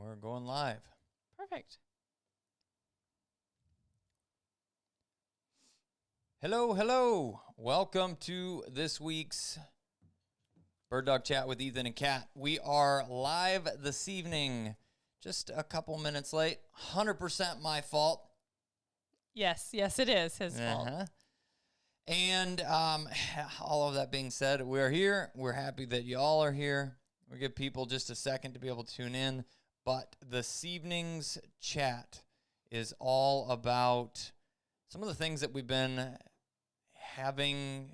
we're going live. Perfect. Hello, hello. Welcome to this week's Bird Dog Chat with Ethan and Kat. We are live this evening, just a couple minutes late. 100% my fault. Yes, it is his fault. And all of that being said, we're here. We're happy that you all are here. We give people just a second to be able to tune in. But this evening's chat is all about some of the things that we've been having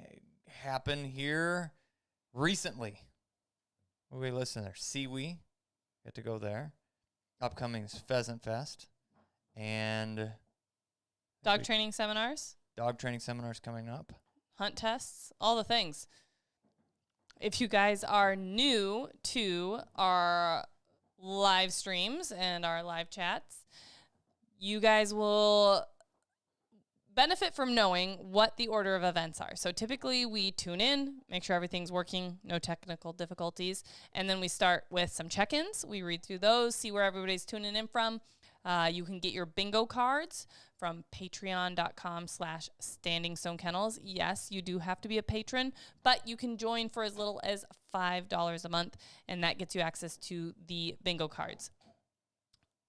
happen here recently. We listen there. SEWE, get to go there. Upcoming is Pheasant Fest. And dog training seminars. Dog training seminars coming up. Hunt tests, all the things. If you guys are new to our live streams and our live chats, you guys will benefit from knowing what the order of events are. So typically we tune in, make sure everything's working, no technical difficulties, and then we start with some check-ins. We read through those, see where everybody's tuning in from. You can get your bingo cards from patreon.com/Standing Stone Kennels. Yes, you do have to be a patron, but you can join for as little as $5 a month, and that gets you access to the bingo cards.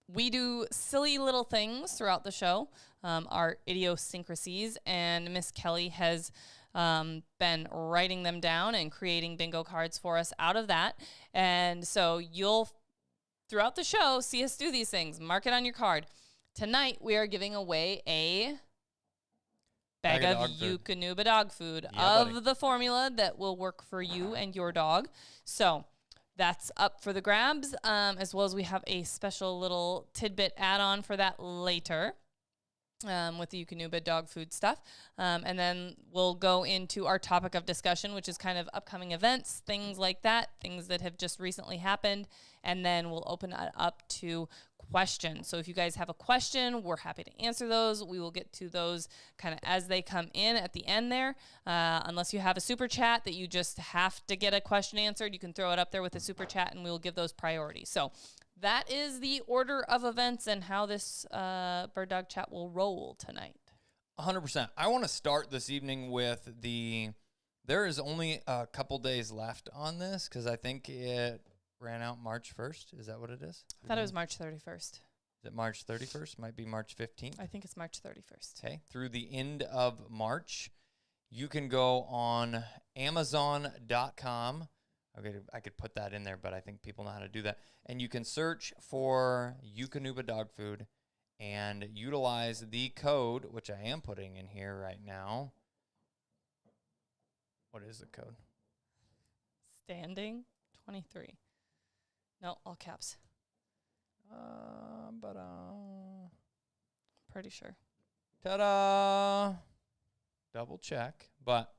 We do silly little things throughout the show, our idiosyncrasies, and Miss Kelly has been writing them down and creating bingo cards for us out of that. And so you'll, throughout the show, see us do these things. Mark it on your card. Tonight, we are giving away a bag of Eukanuba Dog Food of the formula that will work for you and your dog. So that's up for the grabs, as well as we have a special little tidbit add-on for that later with the Eukanuba Dog Food stuff. And then we'll go into our topic of discussion, which is kind of upcoming events, things like that, things that have just recently happened. And then we'll open it up to questions. So if you guys have a question, we're happy to answer those. We will get to those kind of as they come in at the end there. Unless you have a super chat that you just have to get a question answered, you can throw it up there with a super chat and we will give those priority. So that is the order of events and how this Bird Dog Chat will roll tonight. 100%. I want to start this evening with there is only a couple days left on this because I think it ran out March 1st. Is that what it is? I thought it was March 31st. Is it March 31st? Might be March 15th. I think it's March 31st. Okay. Through the end of March, you can go on Amazon.com. Okay, I could put that in there, but I think people know how to do that. And you can search for Eukanuba Dog Food and utilize the code, which I am putting in here right now. What is the code? Standing 23. No, all caps. Pretty sure. Ta-da! Double check, but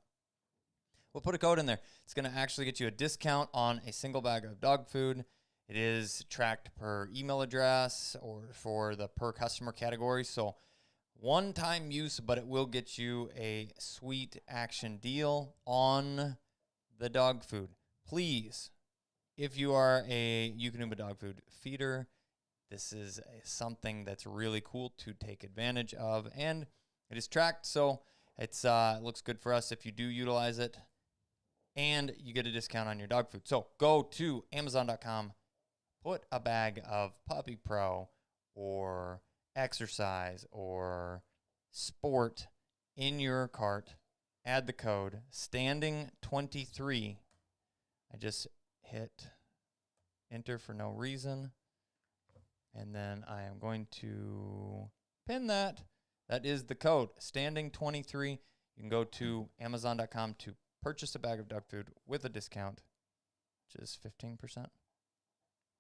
we'll put a code in there. It's going to actually get you a discount on a single bag of dog food. It is tracked per email address or for the per customer category. So one-time use, but it will get you a sweet action deal on the dog food. Please, if you are a Eukanuba Dog Food feeder, this is something that's really cool to take advantage of. And it is tracked, so it looks good for us if you do utilize it. And you get a discount on your dog food. So go to Amazon.com, put a bag of Puppy Pro or exercise or sport in your cart. Add the code STANDING23. I just hit enter for no reason. And then I am going to pin that. That is the code STANDING23. You can go to Amazon.com to purchase a bag of dog food with a discount, which is 15%. Is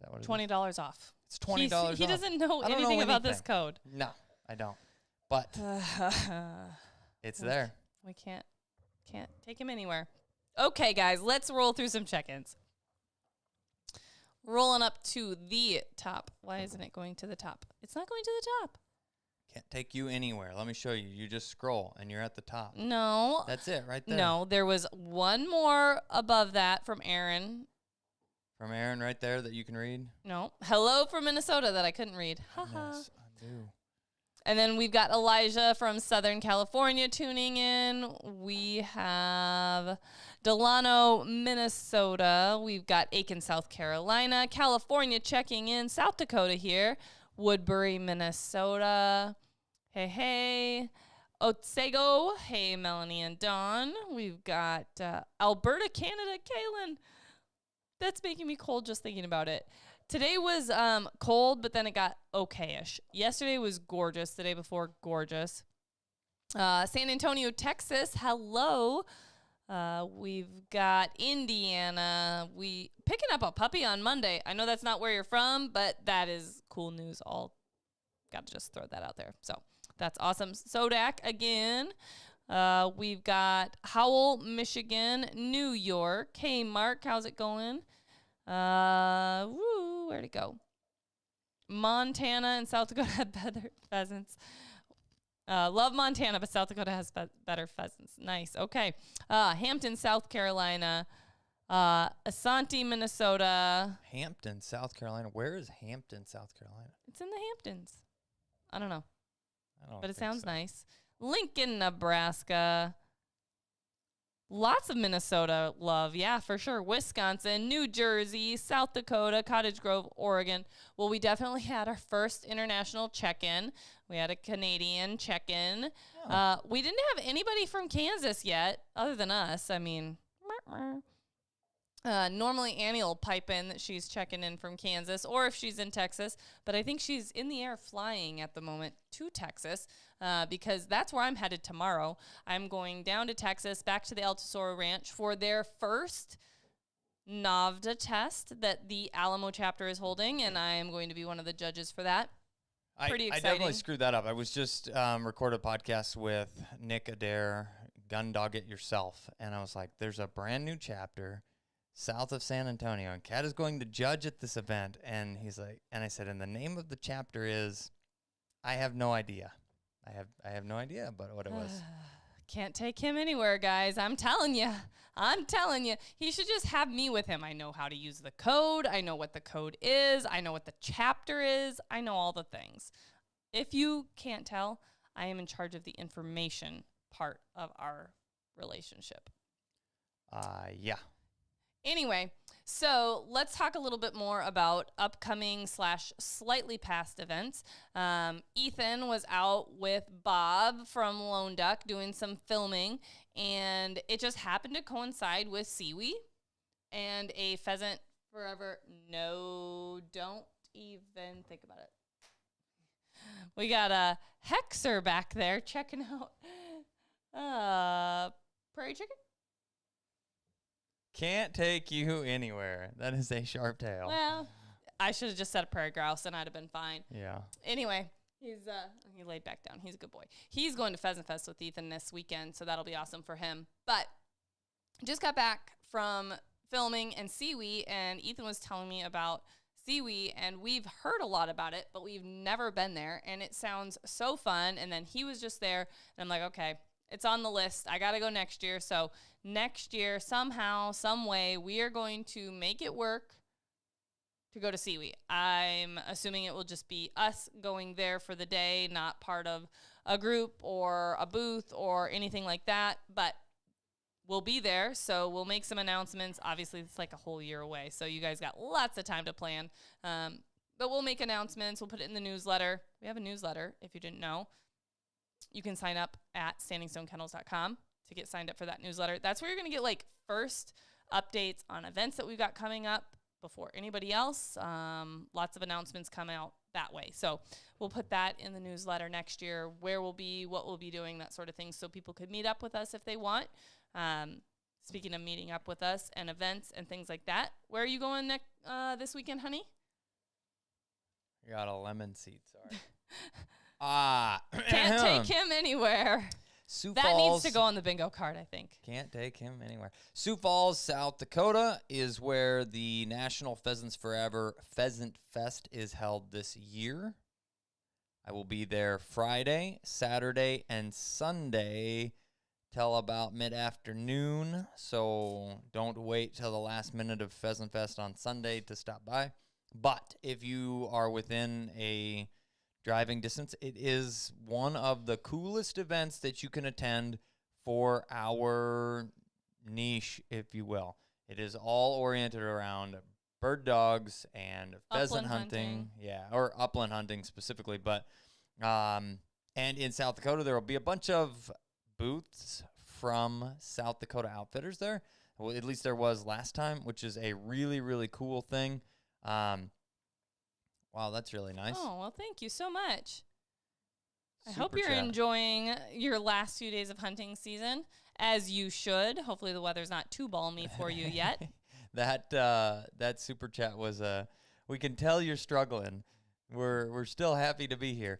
that what it is? $20 off. It's $20 off. He doesn't know anything about this code. No, I don't. But it's there. We can't take him anywhere. Okay, guys, let's roll through some check-ins. Rolling up to the top. Why isn't it going to the top? It's not going to the top. Can't take you anywhere. Let me show you. You just scroll, and you're at the top. No. That's it right there. No, there was one more above that from Aaron from Aaron right there that you can read? No. Hello from Minnesota that I couldn't read. Haha. Yes, undo. And then we've got Elijah from Southern California tuning in. We have Delano, Minnesota. We've got Aiken, South Carolina. California checking in. South Dakota here. Woodbury, Minnesota. Hey, hey. Otsego. Hey, Melanie and Dawn. We've got Alberta, Canada. Kaylin. That's making me cold just thinking about it. Today was cold, but then it got okay-ish. Yesterday was gorgeous. The day before, gorgeous. San Antonio, Texas. Hello. We've got Indiana. We picking up a puppy on Monday. I know that's not where you're from, but that is cool news. All got to just throw that out there. So that's awesome. Sodak again. We've got Howell, Michigan, New York. Hey, Mark, how's it going? Where'd it go? Montana and South Dakota have better pheasants. Love Montana, but South Dakota has better pheasants. Nice. Okay. Hampton, South Carolina. Asante, Minnesota. Hampton, South Carolina. Where is Hampton, South Carolina? It's in the Hamptons. I don't know. But it think sounds so. nice. Lincoln, Nebraska. Lots of Minnesota love. Yeah, for sure. Wisconsin, New Jersey, South Dakota, Cottage Grove, Oregon. Well, we definitely had our first international check-in. We had a Canadian check-in. Oh. We didn't have anybody from Kansas yet, other than us. I mean, normally Annie will pipe in that she's checking in from Kansas, or if she's in Texas. But I think she's in the air flying at the moment to Texas. Because that's where I'm headed tomorrow. I'm going down to Texas, back to the El Tesoro Ranch for their first NAVDA test that the Alamo chapter is holding, and I am going to be one of the judges for that. Pretty exciting. I definitely screwed that up. I was just recorded a podcast with Nick Adair, Gun Dog It Yourself, and I was like, there's a brand new chapter south of San Antonio, and Kat is going to judge at this event. And he's like, and I said, and the name of the chapter is, I have no idea. I have no idea about what it was. Can't take him anywhere, guys. I'm telling you. He should just have me with him. I know how to use the code. I know what the code is. I know what the chapter is. I know all the things. If you can't tell, I am in charge of the information part of our relationship. Yeah. Anyway, so let's talk a little bit more about upcoming / slightly past events. Ethan was out with Bob from Lone Duck doing some filming, and it just happened to coincide with SEWE and a Pheasant Forever. No, don't even think about it. We got a Hexer back there checking out Prairie chicken. Can't take you anywhere. That is a sharp tail. Well, I should have just said a prairie grouse and I'd have been fine. Yeah. Anyway, he laid back down. He's a good boy. He's going to Pheasant Fest with Ethan this weekend, so that'll be awesome for him. But just got back from filming and SEWE, and Ethan was telling me about SEWE, and we've heard a lot about it, but we've never been there, and it sounds so fun. And then he was just there, and I'm like, okay, it's on the list. I got to go next year. So next year, somehow, some way, we are going to make it work to go to SEWE. I'm assuming it will just be us going there for the day, not part of a group or a booth or anything like that. But we'll be there, so we'll make some announcements. Obviously, it's like a whole year away, so you guys got lots of time to plan. But we'll make announcements. We'll put it in the newsletter. We have a newsletter, if you didn't know. You can sign up at standingstonekennels.com to get signed up for that newsletter. That's where you're going to get like first updates on events that we've got coming up before anybody else. Lots of announcements come out that way. So we'll put that in the newsletter next year, where we'll be, what we'll be doing, that sort of thing, so people could meet up with us if they want. Speaking of meeting up with us and events and things like that, where are you going this weekend, honey? I got a lemon seed, sorry. Can't take him anywhere. Sioux that Falls, needs to go on the bingo card, I think. Can't take him anywhere. Sioux Falls, South Dakota is where the National Pheasants Forever Pheasant Fest is held this year. I will be there Friday, Saturday, and Sunday till about mid-afternoon, so don't wait till the last minute of Pheasant Fest on Sunday to stop by. But if you are within a driving distance, it is one of the coolest events that you can attend for our niche, if you will. It is all oriented around bird dogs and pheasant hunting. Yeah, or upland hunting specifically. But and in South Dakota, there will be a bunch of booths from South Dakota outfitters there. Well, at least there was last time, which is a really, really cool thing. Wow, that's really nice. Oh, well, thank you so much. I Super hope you're chat. enjoying your last 2 days of hunting season, as you should. Hopefully the weather's not too balmy for you yet. That super chat was we can tell you're struggling. We're still happy to be here.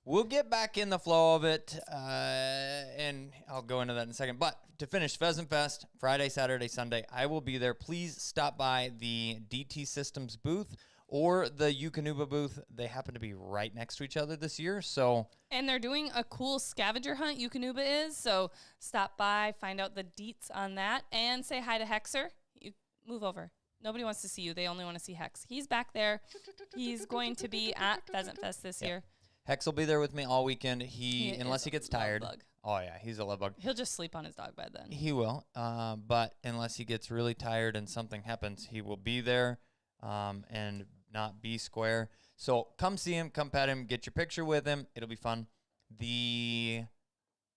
We'll get back in the flow of it, and I'll go into that in a second. But to finish, Pheasant Fest, Friday, Saturday, Sunday, I will be there. Please stop by the DT Systems booth or the Eukanuba booth. They happen to be right next to each other this year, so... And they're doing a cool scavenger hunt, Eukanuba is, so stop by, find out the deets on that, and say hi to Hexer. You move over. Nobody wants to see you. They only want to see Hex. He's back there. He's going to be at Pheasant Fest this year. Hex will be there with me all weekend. Unless he gets tired. Bug. Oh, yeah, he's a love bug. He'll just sleep on his dog bed then. He will, but unless he gets really tired and something happens, he will be there and not be square. So come see him, come pet him, get your picture with him. It'll be fun. The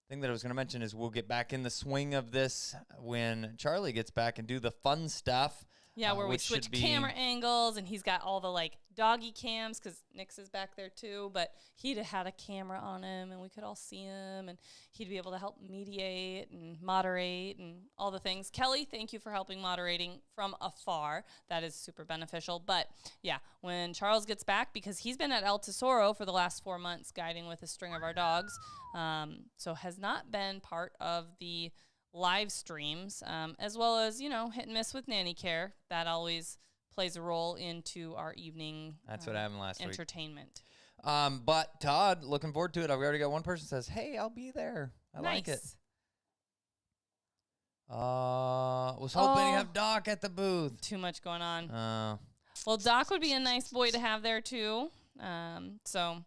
thing that I was going to mention is we'll get back in the swing of this when Charlie gets back and do the fun stuff. Yeah, where we switch camera angles, and he's got all the, like, doggy cams, because Nix is back there, too, but he'd have had a camera on him, and we could all see him, and he'd be able to help mediate and moderate and all the things. Kelly, thank you for helping moderating from afar. That is super beneficial. But, yeah, when Charles gets back, because he's been at El Tesoro for the last 4 months guiding with a string of our dogs, so has not been part of the live streams, as well as, hit and miss with nanny care. That always plays a role into our evening That's what happened last entertainment. week. But Todd, looking forward to it. I've already got one person says, hey, I'll be there. I like it. Was hoping to have Doc at the booth. Too much going on. Well, Doc would be a nice boy to have there, too. So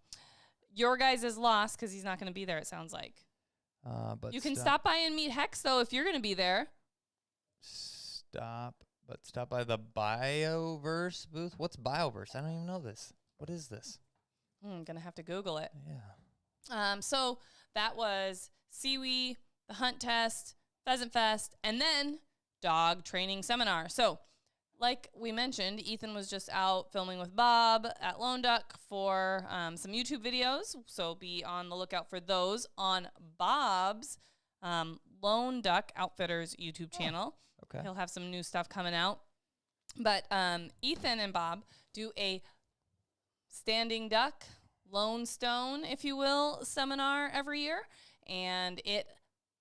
your guys is lost because he's not going to be there, it sounds like. But you can stop by and meet Hex, though, if you're going to be there. Stop by the Bioverse booth. What's Bioverse? I don't even know this. What is this? I'm going to have to Google it. Yeah. So that was SEWE, the Hunt Test, Pheasant Fest, and then Dog Training Seminar. So, like we mentioned, Ethan was just out filming with Bob at Lone Duck for some YouTube videos. So be on the lookout for those on Bob's Lone Duck Outfitters YouTube channel. Okay. He'll have some new stuff coming out. But Ethan and Bob do a standing duck, lone stone, if you will, seminar every year. And it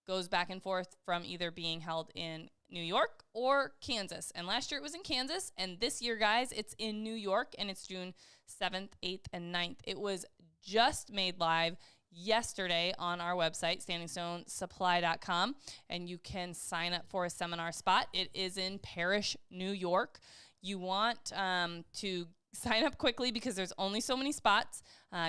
goes back and forth from either being held in New York or Kansas. And last year it was in Kansas. And this year, guys, it's in New York. And it's June 7th, 8th, and 9th. It was just made live yesterday on our website, standingstonesupply.com. And you can sign up for a seminar spot. It is in Parrish, New York. You want to sign up quickly because there's only so many spots.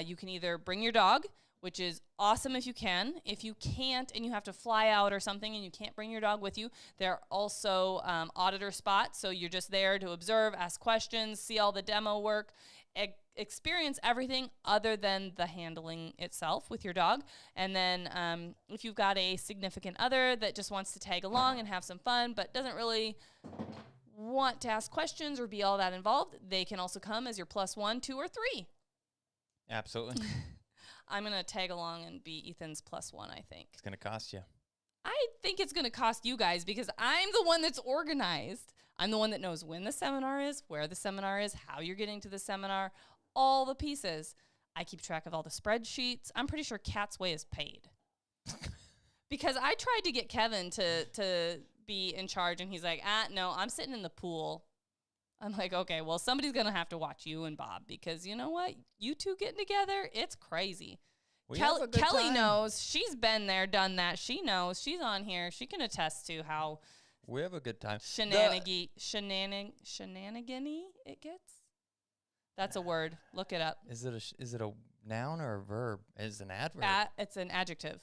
You can either bring your dog, which is awesome if you can. If you can't and you have to fly out or something and you can't bring your dog with you, there are also auditor spots. So you're just there to observe, ask questions, see all the demo work, experience everything other than the handling itself with your dog. And then if you've got a significant other that just wants to tag along and have some fun but doesn't really want to ask questions or be all that involved, they can also come as your +1, 2, or 3. Absolutely. I'm going to tag along and be Ethan's +1, I think. It's going to cost you. I think it's going to cost you guys because I'm the one that's organized. I'm the one that knows when the seminar is, where the seminar is, how you're getting to the seminar, all the pieces. I keep track of all the spreadsheets. I'm pretty sure Kat's Way is paid. Because I tried to get Kevin to be in charge, and he's like, no, I'm sitting in the pool. I'm like, okay, well, somebody's going to have to watch you and Bob because you know what? You two getting together, it's crazy. We have a good Kelly time. knows. She's been there, done that. She knows. She's on here. She can attest to how We have a good time. shenanigan-y it gets. That's a word. Look it up. Is it a noun or a verb? Is it an adverb? It's an adjective.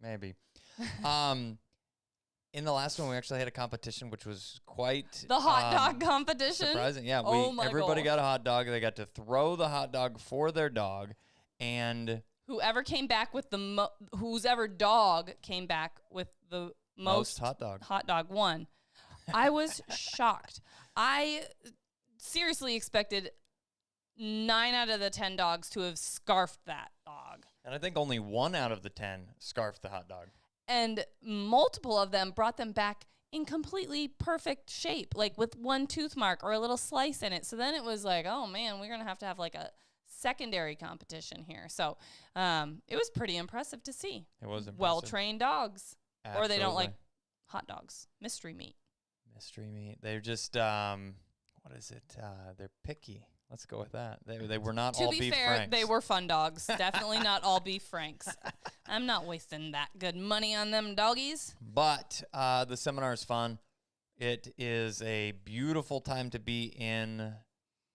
Maybe. In the last one, we actually had a competition, which was quite The hot dog competition. surprising. Yeah, everybody got a hot dog. They got to throw the hot dog for their dog, and whoever came back with whose ever dog came back with the most hot dog won. I was shocked. I seriously expected 9 out of the 10 dogs to have scarfed that dog. And I think only 1 out of the 10 scarfed the hot dog. And multiple of them brought them back in completely perfect shape, like with one tooth mark or a little slice in it. So then it was like, oh man, we're going to have like a secondary competition here. So it was pretty impressive to see. It was impressive. Well-trained dogs. Absolutely. Or they don't like hot dogs. Mystery meat. They're just, what is it? They're picky. Let's go with that. They were not all beef franks. To be fair, they were fun dogs. Definitely not all beef franks. I'm not wasting that good money on them doggies. But the seminar is fun. It is a beautiful time to be in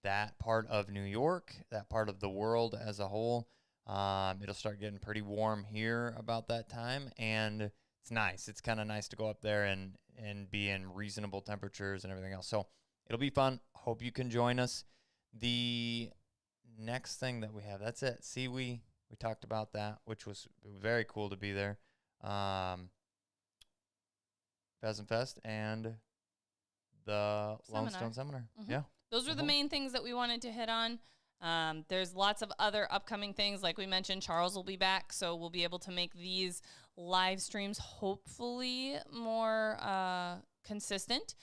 that part of New York, that part of the world as a whole. It'll start getting pretty warm here about that time, and it's nice. It's kind of nice to go up there and be in reasonable temperatures and everything else. So it'll be fun. Hope you can join us. The next thing that we have, that's it. SEWE, we talked about that, which was very cool to be there. Pheasant Fest and the Lone Stone Seminar. Mm-hmm. Yeah. Those were the main things that we wanted to hit on. There's lots of other upcoming things. Like we mentioned, Charles will be back, so we'll be able to make these live streams hopefully more consistent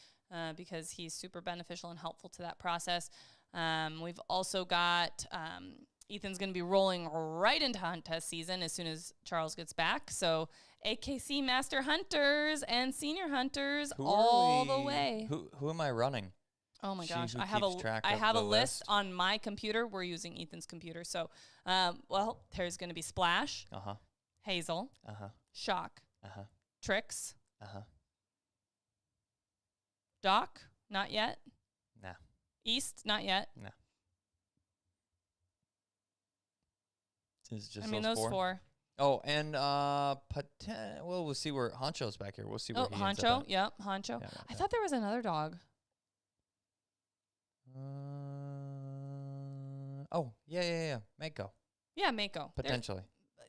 because he's super beneficial and helpful to that process. We've also got Ethan's going to be rolling right into hunt test season as soon as Charles gets back. So AKC Master Hunters and Senior Hunters all the way. Who am I running? Oh my gosh, I have a list on my computer. We're using Ethan's computer. So, there's going to be Splash, Hazel, Shock, Tricks, Doc, not yet. Nah. East, not yet. No. It's just those four. Oh, and we'll see where Honcho's back here. We'll see where he ends up at. Yep, Honcho. Yeah, I thought there was another dog. Yeah. Mako. Yeah, Mako. Potentially.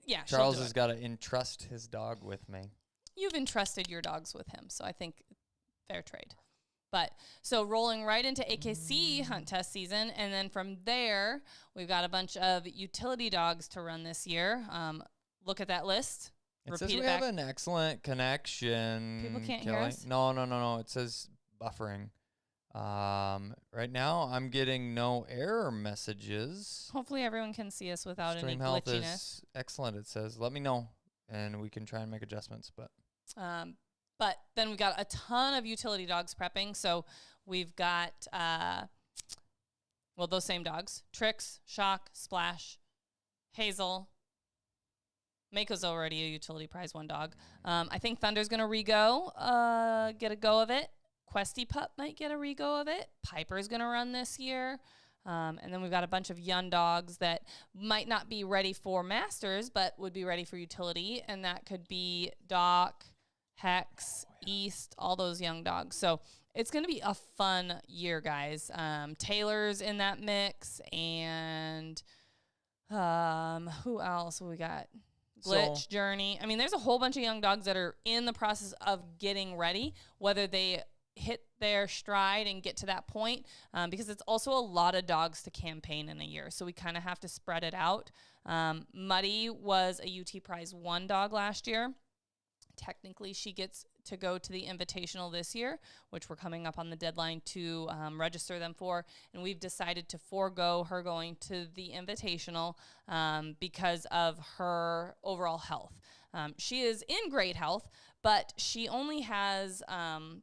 Yeah, Charles has got to entrust his dog with me. You've entrusted your dogs with him, so I think fair trade. But so rolling right into AKC hunt test season, and then from there, we've got a bunch of utility dogs to run this year. Look at that list. It says we have an excellent connection. People can't Kelly. hear us? No. It says buffering. Right now, I'm getting no error messages. Hopefully everyone can see us without Stream any health glitchiness. Is excellent. It says, let me know, and we can try and make adjustments. But then we've got a ton of utility dogs prepping. So we've got, those same dogs. Tricks, Shock, Splash, Hazel. Mako's already a utility prize 1 dog. I think Thunder's going to get a go of it. Questy Pup might get a re-go of it. Piper's going to run this year. And then we've got a bunch of young dogs that might not be ready for Masters, but would be ready for utility. And that could be Doc, Hex, East, all those young dogs. So it's going to be a fun year, guys. Taylor's in that mix. And who else we got? Glitch, Journey. There's a whole bunch of young dogs that are in the process of getting ready, whether they hit their stride and get to that point, because it's also a lot of dogs to campaign in a year. So we kind of have to spread it out. Muddy was a UT Prize 1 dog last year. Technically, she gets to go to the Invitational this year, which we're coming up on the deadline to register them for. And we've decided to forego her going to the Invitational because of her overall health. She is in great health, but she only has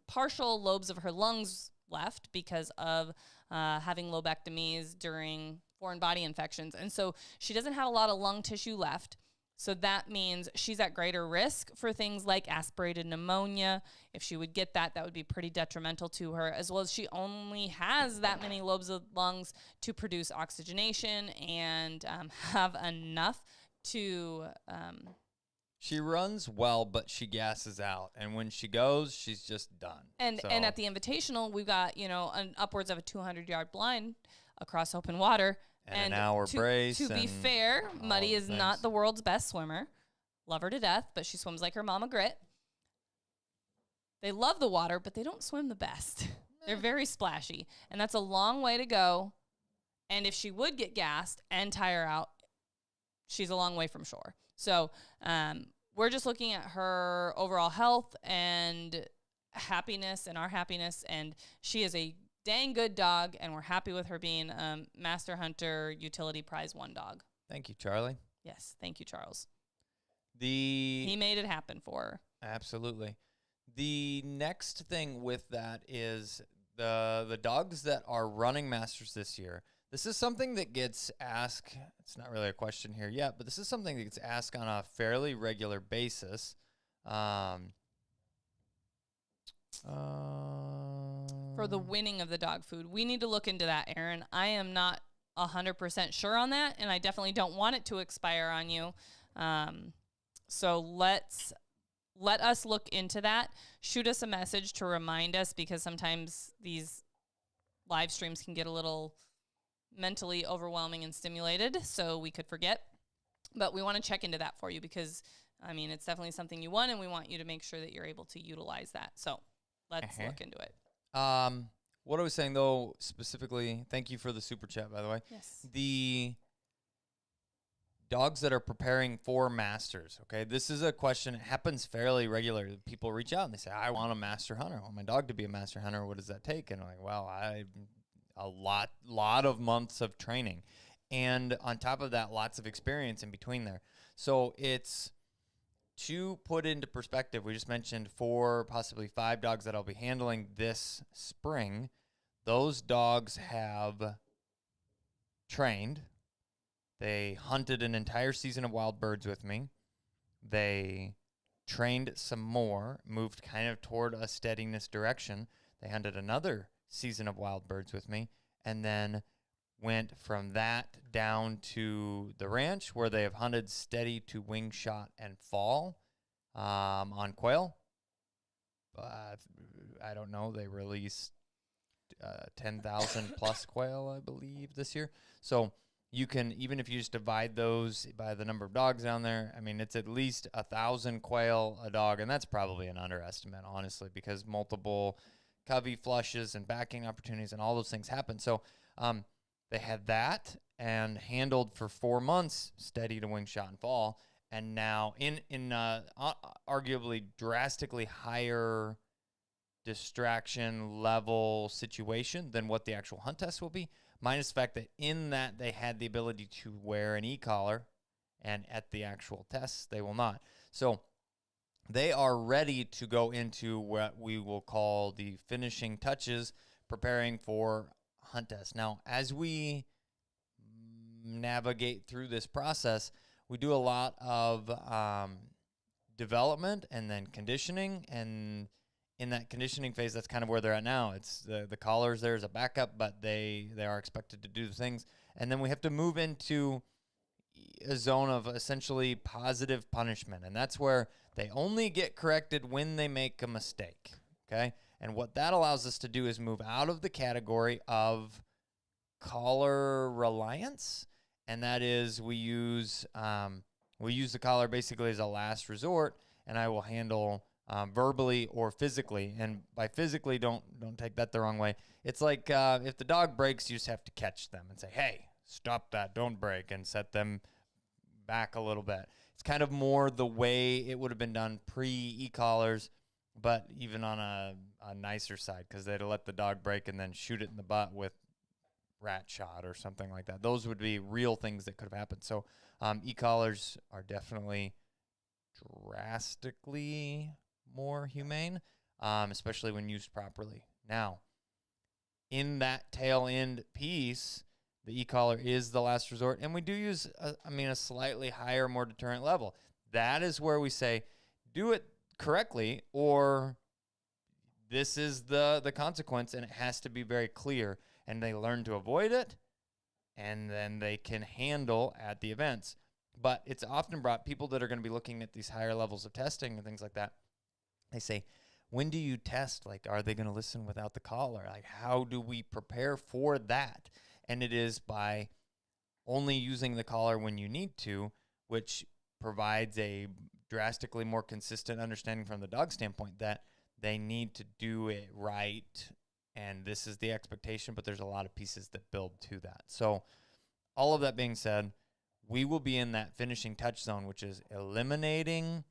partial lobes of her lungs left because of having lobectomies during foreign body infections. And so she doesn't have a lot of lung tissue left. So that means she's at greater risk for things like aspirated pneumonia. If she would get that, that would be pretty detrimental to her, as well as she only has that many lobes of lungs to produce oxygenation and have enough to... she runs well, but she gasses out. And when she goes, she's just done. And at the Invitational, we've got, an upwards of a 200-yard blind across open water. And an hour brace. To be fair, Muddy is not the world's best swimmer. Love her to death, but she swims like her mama Grit. They love the water, but they don't swim the best. They're very splashy, and that's a long way to go. And if she would get gassed and tire out, she's a long way from shore. So we're just looking at her overall health and happiness and our happiness, and she is a dang good dog, and we're happy with her being Master Hunter Utility Prize 1 dog. Thank you, Charlie. Yes, thank you, Charles. He made it happen for her. Absolutely. The next thing with that is the dogs that are running Masters this year. This is something that gets asked. It's not really a question here yet, but this is something that gets asked on a fairly regular basis. For the winning of the dog food. We need to look into that, Aaron. I am not 100% sure on that, and I definitely don't want it to expire on you. So let us look into that. Shoot us a message to remind us, because sometimes these live streams can get a little mentally overwhelming and stimulated, so we could forget. But we want to check into that for you, because, it's definitely something you want, and we want you to make sure that you're able to utilize that. So let's look into it. What I was saying, though, specifically, thank you for the super chat, by the way. Yes. The dogs that are preparing for Masters, okay? This is a question. It happens fairly regularly. People reach out and they say, I want a Master Hunter. I want my dog to be a Master Hunter. What does that take? And I'm like, well, a lot of months of training. And on top of that, lots of experience in between there. So it's... to put into perspective, we just mentioned 4, possibly 5 dogs that I'll be handling this spring. Those dogs have trained. They hunted an entire season of wild birds with me. They trained some more, moved kind of toward a steadiness direction. They hunted another season of wild birds with me, and then went from that down to the ranch, where they have hunted steady to wing shot and fall on quail. I don't know. They released 10,000 plus quail, I believe, this year. So you can, even if you just divide those by the number of dogs down there, it's at least 1,000 quail a dog, and that's probably an underestimate, honestly, because multiple covey flushes and backing opportunities and all those things happen. So they had that and handled for 4 months, steady to wing shot and fall, and now in arguably drastically higher distraction level situation than what the actual hunt test will be, minus the fact that in that they had the ability to wear an e-collar, and at the actual tests they will not. So they are ready to go into what we will call the finishing touches, preparing for hunt test. Now, as we navigate through this process, we do a lot of development and then conditioning, and in that conditioning phase, that's kind of where they're at now. It's the collars there as a backup, but they are expected to do the things. And then we have to move into a zone of essentially positive punishment, and that's where they only get corrected when they make a mistake, okay? And what that allows us to do is move out of the category of collar reliance, and that is we use the collar basically as a last resort, and I will handle verbally or physically. And by physically, don't take that the wrong way. It's like if the dog breaks, you just have to catch them and say, hey, stop that, don't break, and set them back a little bit. It's kind of more the way it would have been done pre-e-collars, but even on a nicer side, because they'd let the dog break and then shoot it in the butt with rat shot or something like that. Those would be real things that could have happened. So e-collars are definitely drastically more humane, especially when used properly. Now, in that tail end piece, The e-collar is the last resort, and we do use, a slightly higher, more deterrent level. That is where we say, do it correctly, or this is the consequence, and it has to be very clear, and they learn to avoid it, and then they can handle at the events. But it's often brought people that are going to be looking at these higher levels of testing and things like that. They say, when do you test? Like, are they going to listen without the collar? Like, how do we prepare for that? And it is by only using the collar when you need to, which provides a drastically more consistent understanding from the dog standpoint that they need to do it right, and this is the expectation, but there's a lot of pieces that build to that. So all of that being said, we will be in that finishing touch zone, which is eliminating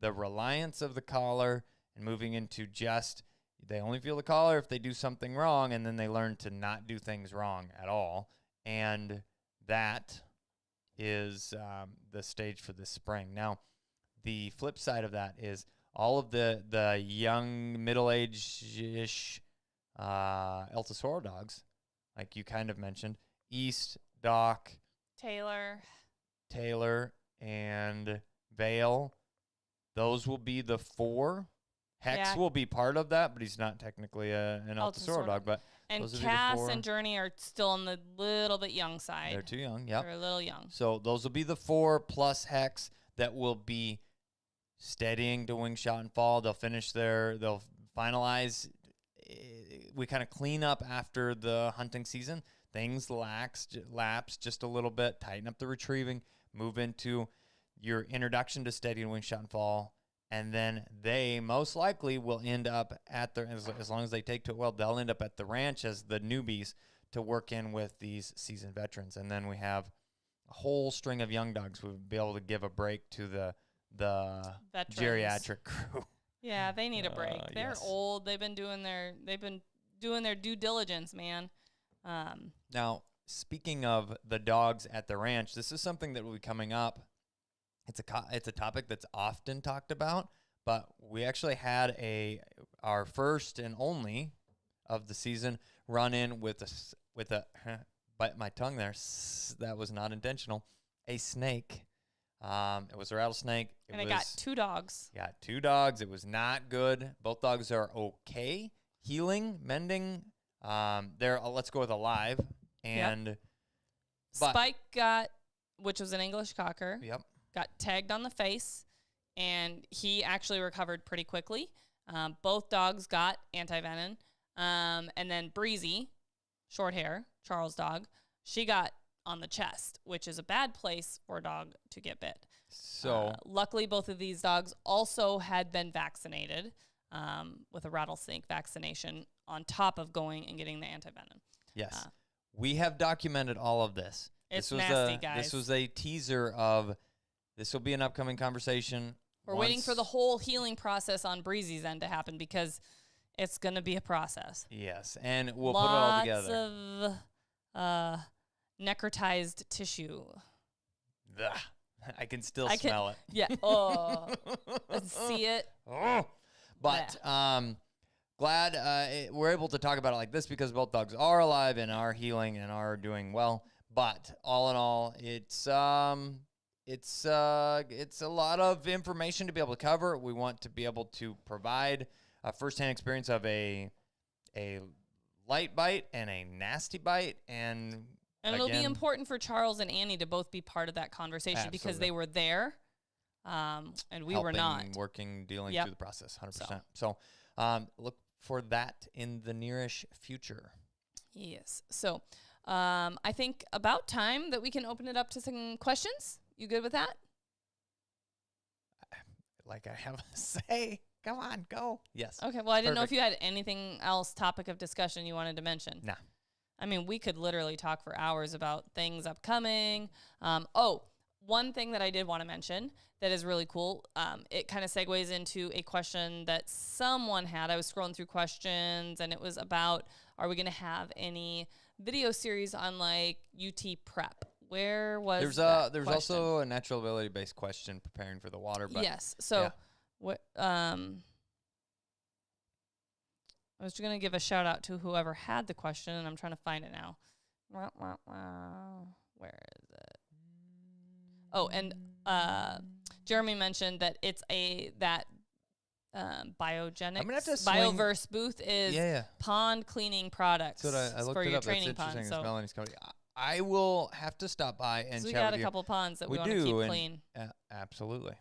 the reliance of the collar and moving into just they only feel the collar if they do something wrong, and then they learn to not do things wrong at all. And that is the stage for this spring. Now, the flip side of that is all of the young, middle-aged-ish El Tesoro dogs, like you kind of mentioned, East, Doc, Taylor, and Vale. Those will be the 4. Hex will be part of that, but he's not technically an El Tesoro dog. But and Cass and Journey are still on the little bit young side. They're too young. Yep. They're a little young. So those will be the 4 plus Hex that will be steadying to wing shot and fall. They'll finalize. We kind of clean up after the hunting season. Things lapse just a little bit, tighten up the retrieving, move into your introduction to steady and wing shot and fall. And then they most likely will end up at as long as they take to it well, they'll end up at the ranch as the newbies to work in with these seasoned veterans. And then we have a whole string of young dogs. We'll be able to give a break to the geriatric crew. Yeah, they need a break. They're old. They've been doing their due diligence, man. Now, speaking of the dogs at the ranch, this is something that will be coming up. It's a topic that's often talked about, but we actually had our first and only of the season run in with a bite my tongue there. That was not intentional. A snake. It was a rattlesnake. It got 2 dogs. Got 2 dogs. It was not good. Both dogs are okay, healing, mending. Let's go with alive. And Spike got, which was an English Cocker. Yep. Got tagged on the face, and he actually recovered pretty quickly. Both dogs got anti-venom. And then Breezy, short hair, Charles' dog, she got on the chest, which is a bad place for a dog to get bit. So luckily, both of these dogs also had been vaccinated with a rattlesnake vaccination on top of going and getting the anti-venom. Yes. We have documented all of this. It's nasty, guys. This was a teaser of this will be an upcoming conversation. We're waiting for the whole healing process on Breezy's end to happen because it's going to be a process. Yes, and we'll put it all together. Lots of necrotized tissue. Ugh. I can still smell it. Yeah. Oh. See it. Oh. But glad we're able to talk about it like this because both dogs are alive and are healing and are doing well. But all in all, it's a lot of information to be able to cover. We want to be able to provide a firsthand experience of a light bite and a nasty bite, and it'll be important for Charles and Annie to both be part of that conversation because they were there, and we were not dealing through the process, 100%. So look for that in the nearish future. Yes. So I think about time that we can open it up to some questions. You good with that? Like I have a say. Come on, go. Yes. Okay, well, I didn't know if you had anything else, topic of discussion you wanted to mention. Nah. I mean, we could literally talk for hours about things upcoming. One thing that I did want to mention that is really cool, it kind of segues into a question that someone had. I was scrolling through questions, and it was about, are we going to have any video series on, like, UT prep? Where was there's also a natural ability based question preparing for the water. But yes. So what I was going to give a shout out to whoever had the question, and I'm trying to find it now. Where is it? Oh, and Jeremy mentioned that it's biogenics Bioverse booth is pond cleaning products for your training pond. So Melanie's company. I will have to stop by and we chat got with a couple ponds that we want to keep clean. Absolutely.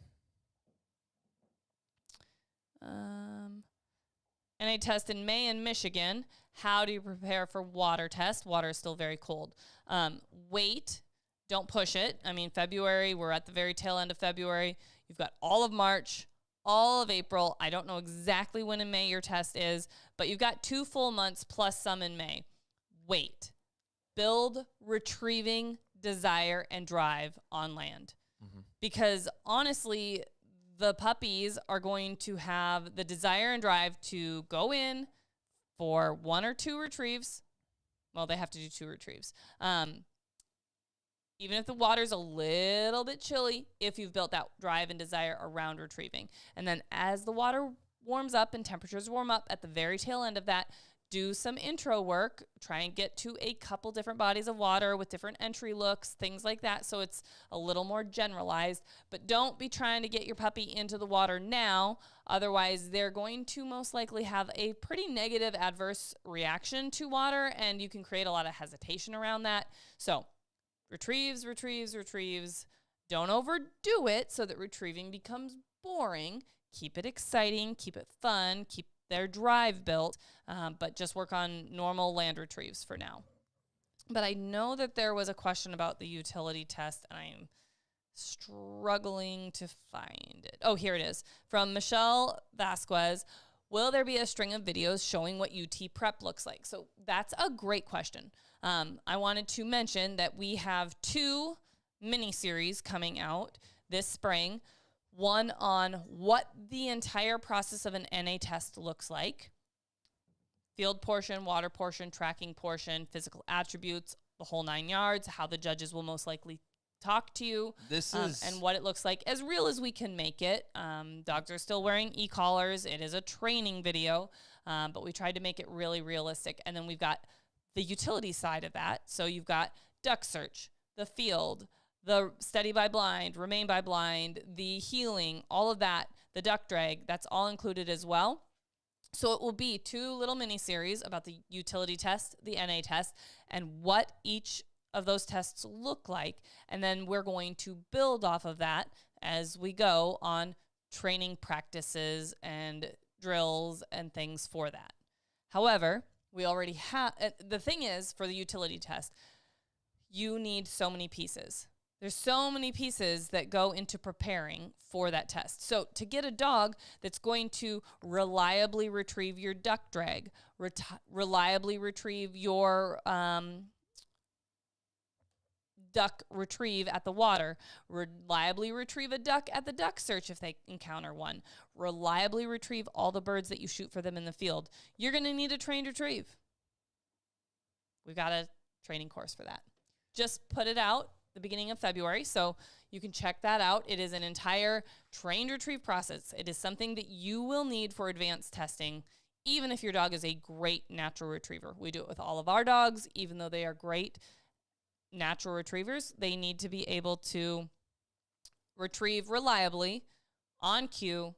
NA test in May in Michigan. How do you prepare for water test? Water is still very cold. Wait. Don't push it. I mean, February, we're at the very tail end of February. You've got all of March, all of April. I don't know exactly when in May your test is, but you've got 2 full months plus some in May. Wait. Build retrieving desire and drive on land. Mm-hmm. Because honestly, the puppies are going to have the desire and drive to go in for 1 or 2 retrieves. Well, they have to do 2 retrieves. Even if the water's a little bit chilly, if you've built that drive and desire around retrieving. And then as the water warms up and temperatures warm up at the very tail end of that, do some intro work, try and get to a couple different bodies of water with different entry looks, things like that, so it's a little more generalized. But don't be trying to get your puppy into the water now, otherwise they're going to most likely have a pretty negative adverse reaction to water, and you can create a lot of hesitation around that. So retrieves. Don't overdo it so that retrieving becomes boring. Keep it exciting, keep it fun, keep their drive built, but just work on normal land retrieves for now. But I know that there was a question about the utility test, and I'm struggling to find it. Oh, here it is. From Michelle Vasquez. Will there be a string of videos showing what UT prep looks like? So that's a great question. I wanted to mention that we have 2 mini-series coming out this spring. One on what the entire process of an NA test looks like. Field portion, water portion, tracking portion, physical attributes, the whole 9 yards, how the judges will most likely talk to you, and what it looks like, as real as we can make it. Dogs are still wearing e-collars. It is a training video, but we tried to make it really realistic. And then we've got the utility side of that. So you've got duck search, the field, the steady by blind, remain by blind, the healing, all of that, the duck drag, that's all included as well. So it will be 2 little mini series about the utility test, the NA test, and what each of those tests look like. And then we're going to build off of that as we go on training practices and drills and things for that. However, we already have, the thing is, for the utility test, you need so many pieces. There's so many pieces that go into preparing for that test. So to get a dog that's going to reliably retrieve your duck drag, reliably retrieve your duck retrieve at the water, reliably retrieve a duck at the duck search if they encounter one, reliably retrieve all the birds that you shoot for them in the field, you're going to need a trained retrieve. We've got a training course for that. Just put it out the beginning of February, so you can check that out. It is an entire trained retrieve process. It is something that you will need for advanced testing, even if your dog is a great natural retriever. We do it with all of our dogs, even though they are great natural retrievers. They need to be able to retrieve reliably on cue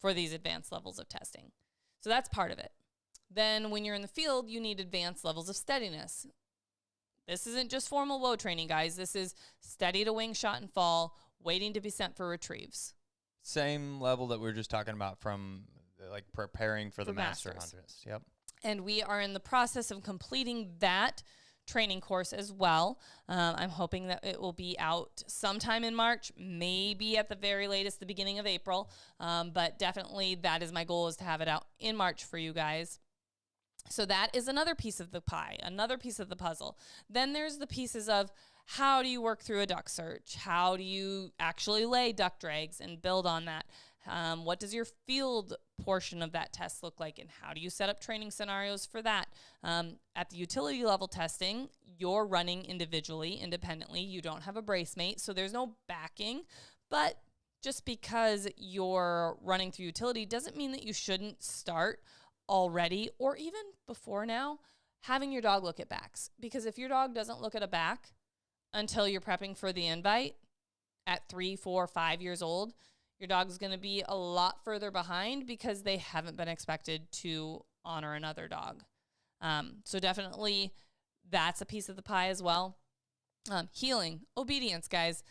for these advanced levels of testing. So that's part of it. Then when you're in the field, you need advanced levels of steadiness. This isn't just formal WOE training, guys. This is steady to wing, shot, and fall, waiting to be sent for retrieves. Same level that we were just talking about from like preparing for the master hunters. Yep. And we are in the process of completing that training course as well. I'm hoping that it will be out sometime in March, maybe at the very latest, the beginning of April. But definitely that is my goal, is to have it out in March for you guys. So that is another piece of the pie, another piece of the puzzle. Then there's the pieces of how do you work through a duck search? How do you actually lay duck drags and build on that? What does your field portion of that test look like, and how do you set up training scenarios for that? At the utility level testing, you're running individually, independently. You don't have a brace mate, so there's no backing. But just because you're running through utility doesn't mean that you shouldn't start already, or even before now, having your dog look at backs. Because if your dog doesn't look at a back until you're prepping for the invite at 3, 4, 5 years old, your dog's going to be a lot further behind because they haven't been expected to honor another dog. So definitely that's a piece of the pie as well. Healing, obedience, guys.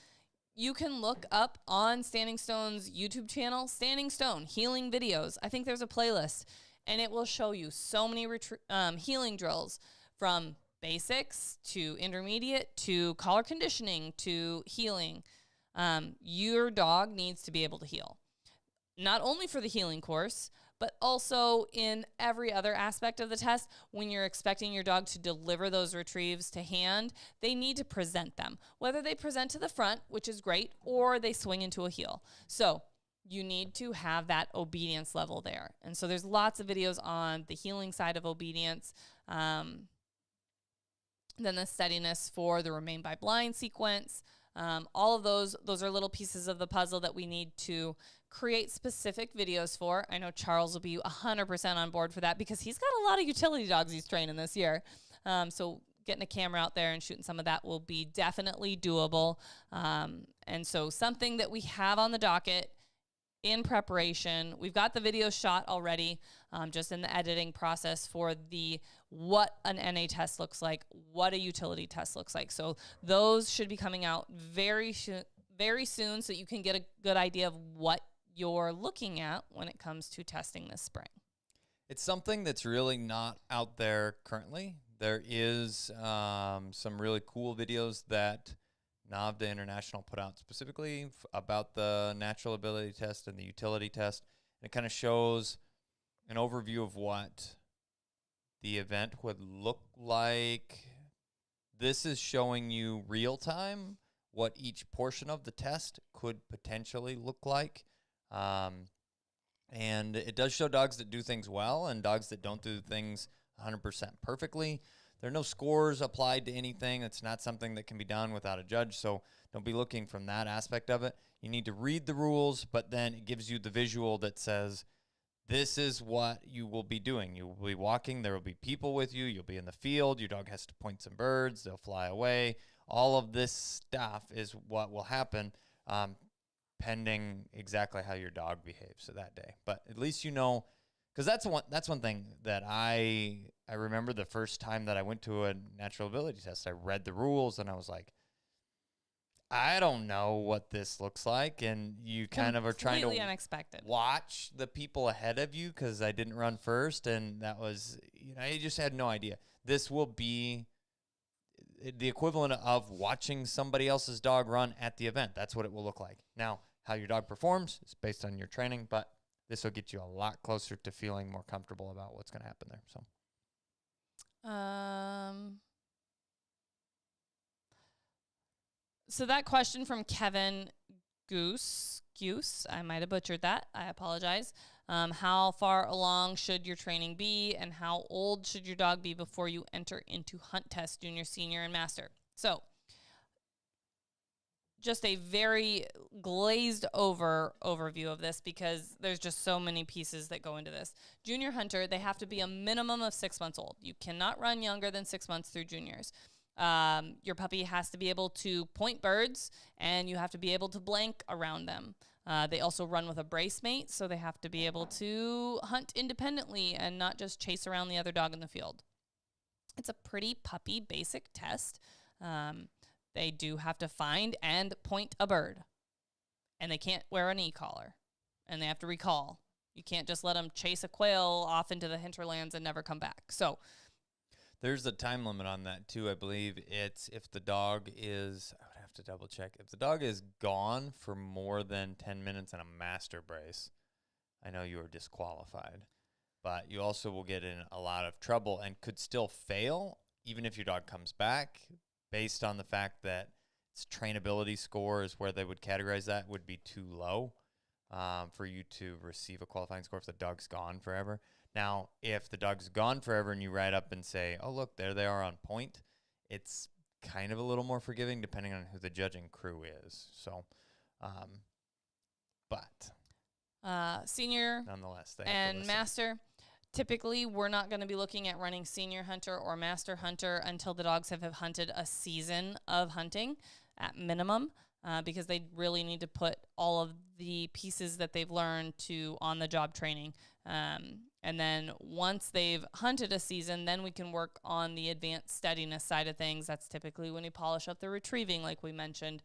You can look up on Standing Stone's YouTube channel, Standing Stone, healing videos. I think there's a playlist, and it will show you so many healing drills, from basics to intermediate to collar conditioning to healing. Your dog needs to be able to heal, not only for the healing course, but also in every other aspect of the test. When you're expecting your dog to deliver those retrieves to hand, they need to present them, whether they present to the front, which is great, or they swing into a heel. So you need to have that obedience level there. And so there's lots of videos on the healing side of obedience. Then the steadiness for the remain by blind sequence. All of those are little pieces of the puzzle that we need to create specific videos for. I know Charles will be 100% on board for that because he's got a lot of utility dogs he's training this year. So getting a camera out there and shooting some of that will be definitely doable. And so something that we have on the docket in preparation. We've got the video shot already, just in the editing process for what an NA test looks like, what a utility test looks like. So those should be coming out very soon so that you can get a good idea of what you're looking at when it comes to testing this spring. It's something that's really not out there currently. There is some really cool videos that NAVDA International put out specifically about the natural ability test and the utility test. And it kind of shows an overview of what the event would look like. This is showing you real time what each portion of the test could potentially look like. And it does show dogs that do things well and dogs that don't do things 100% perfectly. There are no scores applied to anything. It's not something that can be done without a judge, so don't be looking from that aspect of it. You need to read the rules, but then it gives you the visual that says, this is what you will be doing. You will be walking. There will be people with you. You'll be in the field. Your dog has to point some birds. They'll fly away. All of this stuff is what will happen, pending exactly how your dog behaves that day. But at least you know, because that's one thing that I remember the first time that I went to a natural ability test. I read the rules and I was like, I don't know what this looks like. And you kind of are trying to unexpected. Watch the people ahead of you because I didn't run first. And that was, I just had no idea. This will be the equivalent of watching somebody else's dog run at the event. That's what it will look like. Now, how your dog performs is based on your training, but this will get you a lot closer to feeling more comfortable about what's going to happen there. So that question from Kevin Goose, I might have butchered that. I apologize. How far along should your training be, and how old should your dog be before you enter into hunt test, junior, senior, and master? So just a very glazed over overview of this because there's just so many pieces that go into this. Junior hunter, they have to be a minimum of 6 months old. You cannot run younger than 6 months through juniors. Your puppy has to be able to point birds, and you have to be able to blank around them. They also run with a brace mate, so they have to be able to hunt independently and not just chase around the other dog in the field. It's a pretty puppy basic test. They do have to find and point a bird, and they can't wear an e-collar, and they have to recall. You can't just let them chase a quail off into the hinterlands and never come back. So there's a time limit on that too. I believe it's if the dog is, I would have to double check. If the dog is gone for more than 10 minutes in a master brace, I know you are disqualified, but you also will get in a lot of trouble and could still fail even if your dog comes back, based on the fact that its trainability score is where they would categorize that would be too low for you to receive a qualifying score if the dog's gone forever. Now, if the dog's gone forever and you write up and say, oh, look, there they are on point, it's kind of a little more forgiving depending on who the judging crew is. So, but senior nonetheless, and master, Typically, we're not going to be looking at running senior hunter or master hunter until the dogs have hunted a season of hunting at minimum, because they really need to put all of the pieces that they've learned to on-the-job training. And then once they've hunted a season, then we can work on the advanced steadiness side of things. That's typically when we polish up the retrieving, like we mentioned.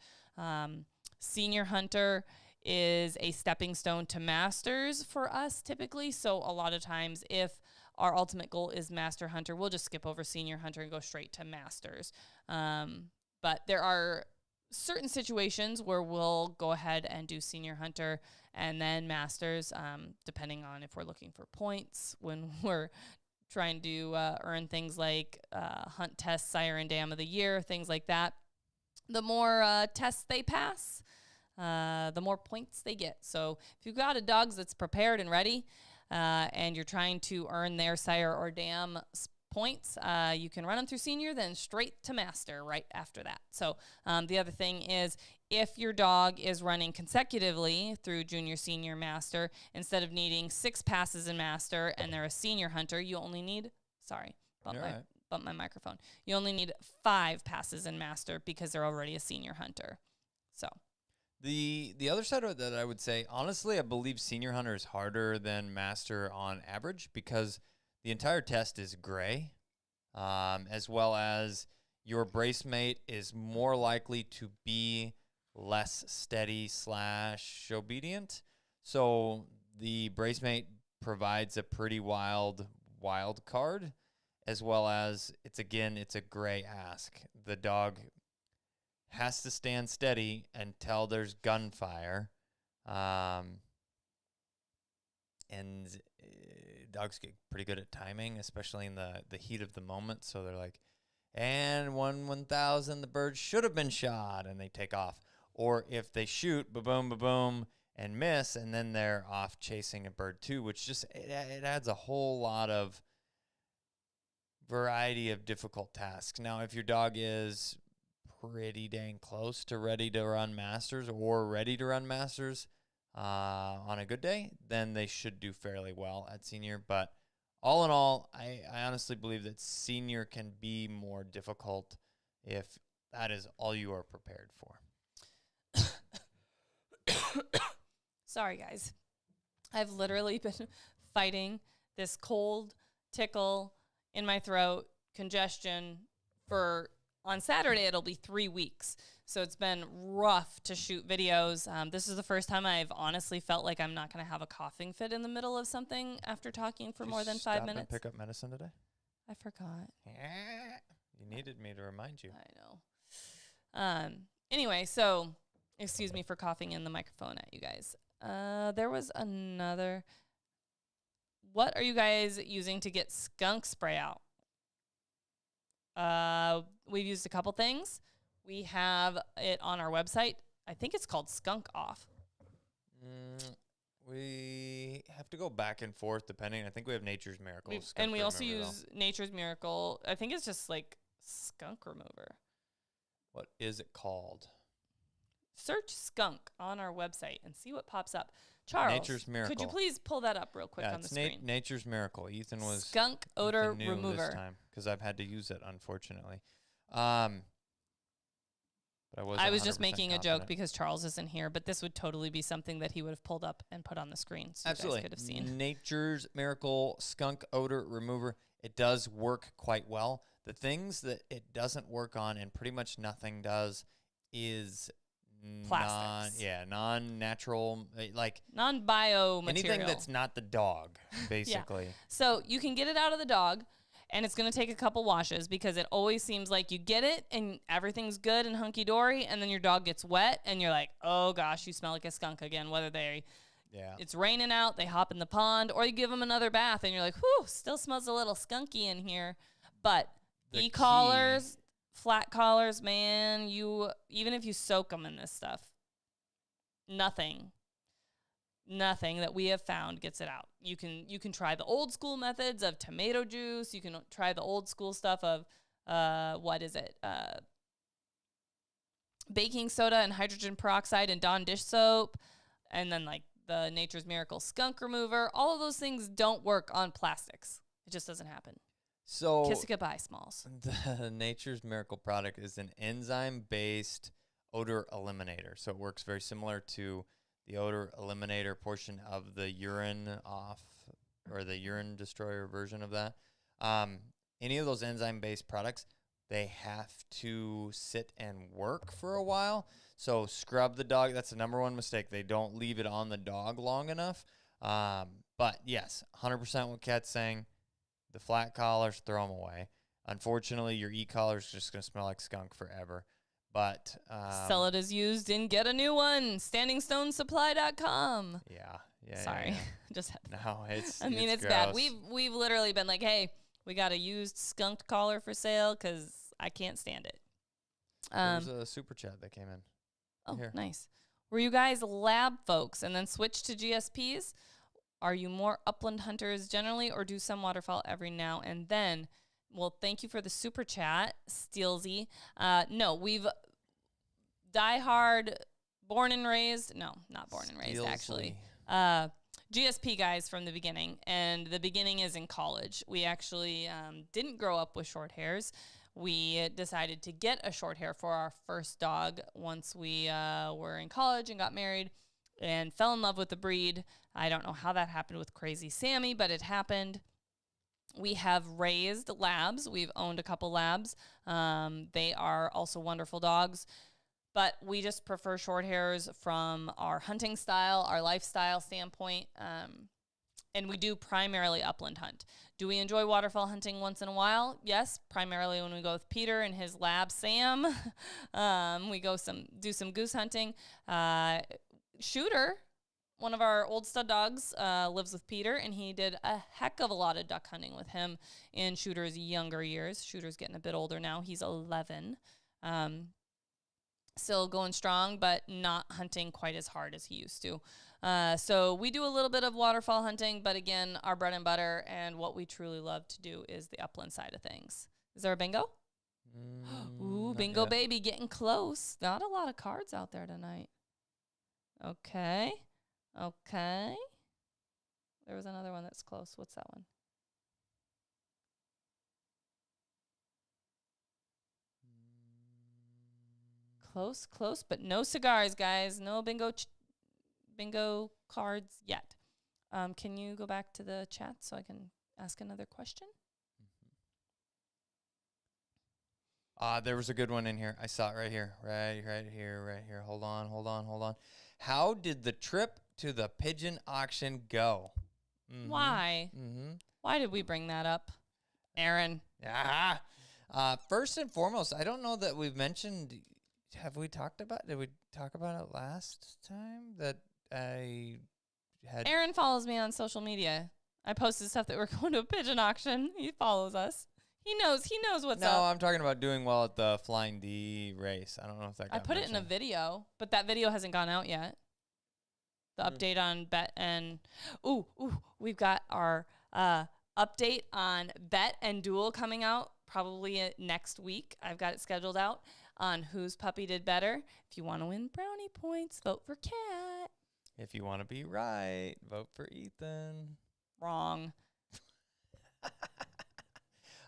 Senior hunter is a stepping stone to masters for us typically. So a lot of times if our ultimate goal is master hunter, we'll just skip over senior hunter and go straight to masters. But there are certain situations where we'll go ahead and do senior hunter and then masters, depending on if we're looking for points when we're trying to earn things like hunt test, siren dam of the year, things like that. The more tests they pass, the more points they get. So if you've got a dog that's prepared and ready, and you're trying to earn their sire or dam points, you can run them through senior, then straight to master right after that. So the other thing is, if your dog is running consecutively through junior, senior, master, instead of needing 6 passes in master and they're a senior hunter, you only need, bump my microphone. You only need 5 passes in master because they're already a senior hunter. So the other side of it that I would say, honestly, I believe senior hunter is harder than master on average because the entire test is gray, as well as your brace mate is more likely to be less steady / obedient. So the brace mate provides a pretty wild card, as well as it's a gray ask. The dog has to stand steady until there's gunfire. And dogs get pretty good at timing, especially in the heat of the moment. So they're like, and 1/1000, the bird should have been shot, and they take off. Or if they shoot, ba-boom, ba-boom, and miss, and then they're off chasing a bird too, which just, it adds a whole lot of variety of difficult tasks. Now, if your dog is pretty dang close to ready to run masters on a good day, then they should do fairly well at senior. But all in all, I honestly believe that senior can be more difficult if that is all you are prepared for. Sorry, guys. I've literally been fighting this cold, tickle in my throat, congestion on Saturday, it'll be 3 weeks. So it's been rough to shoot videos. This is the first time I've honestly felt like I'm not going to have a coughing fit in the middle of something after talking for more than 5 minutes. Did you pick up medicine today? I forgot. You needed me to remind you. I know. Anyway, so excuse me for coughing in the microphone at you guys. There was another. What are you guys using to get skunk spray out? We've used a couple things. We have it on our website. I think it's called Skunk Off. We have to go back and forth depending. I think we have Nature's Miracle. And we also use Nature's Miracle. I think it's just like skunk remover. What is it called? Search skunk on our website and see what pops up. Charles, Nature's Miracle. Could you please pull that up real quick on the screen? Nature's Miracle. Ethan was skunk odor remover this time because I've had to use it, unfortunately. But I was just making a joke because Charles isn't here, but this would totally be something that he would have pulled up and put on the screen, so absolutely. You guys could have seen. Nature's Miracle skunk odor remover. It does work quite well. The things that it doesn't work on, and pretty much nothing does, is plastics. Non-natural, like non-bio material. Anything that's not the dog, basically. Yeah. So you can get it out of the dog, and it's going to take a couple washes because it always seems like you get it and everything's good and hunky-dory, and then your dog gets wet, and you're like, oh, gosh, you smell like a skunk again, whether it's raining out, they hop in the pond, or you give them another bath, and you're like, whew, still smells a little skunky in here. But e-collars, flat collars, man, even if you soak them in this stuff, nothing that we have found gets it out. You can try the old school methods of tomato juice. You can try the old school stuff of baking soda and hydrogen peroxide and Dawn dish soap, and then like the Nature's Miracle skunk remover. All of those things don't work on plastics. It just doesn't happen. So Kiss it goodbye, Smalls. the Nature's Miracle product is an enzyme-based odor eliminator. So it works very similar to the odor eliminator portion of the urine off, or the urine destroyer version of that. Any of those enzyme-based products, they have to sit and work for a while. So scrub the dog. That's the number one mistake. They don't leave it on the dog long enough. But yes, 100% what Kat's saying. The flat collars, throw them away. Unfortunately, your e-collar is just going to smell like skunk forever. But sell it as used and get a new one. StandingStoneSupply.com. Yeah. Sorry. Yeah. Just had No, it's I mean, it's gross. bad. We've literally been like, hey, we got a used skunked collar for sale because I can't stand it. There's a super chat that came in. Oh, Here. nice. Were you guys lab folks and then switched to GSPs? Are you more upland hunters generally, or do some waterfowl every now and then? Well, thank you for the super chat, Steelsy. No, we've diehard, born and raised. No, not born and raised, actually. GSP guys from the beginning, and the beginning is in college. We actually didn't grow up with short hairs. We decided to get a short hair for our first dog once we were in college and got married and fell in love with the breed. I don't know how that happened with Crazy Sammy, but it happened. We have raised labs. We've owned a couple labs. They are also wonderful dogs. But we just prefer short hairs from our hunting style, our lifestyle standpoint. And we do primarily upland hunt. Do we enjoy waterfowl hunting once in a while? Yes, primarily when we go with Peter and his lab, Sam. We go do some goose hunting. Shooter, one of our old stud dogs, lives with Peter, and he did a heck of a lot of duck hunting with him in Shooter's younger years. Shooter's getting a bit older now. He's 11. Still going strong, but not hunting quite as hard as he used to. So we do a little bit of waterfowl hunting, but again, our bread and butter and what we truly love to do is the upland side of things. Is there a bingo? Ooh, bingo yet. baby, getting close. Not a lot of cards out there tonight. Okay. There was another one that's close. What's that one? Close, but no cigars, guys. No bingo cards yet. Can you go back to the chat so I can ask another question? There was a good one in here. I saw it right here. Right here. Hold on. How did the trip to the pigeon auction go? Why? Why did we bring that up, Aaron? First and foremost, I don't know that we've mentioned. Did we talk about it last time that I had? Aaron follows me on social media. I posted stuff that we're going to a pigeon auction. He follows us. He knows what's up. No, I'm talking about doing well at the Flying D race. I don't know if that got I put it in a mentioned. video, but that video hasn't gone out yet. The update on bet and we've got our update on bet and duel coming out probably next week. I've got it scheduled out on whose puppy did better. If you want to win brownie points, vote for Kat. If you want to be right, vote for Ethan. Wrong.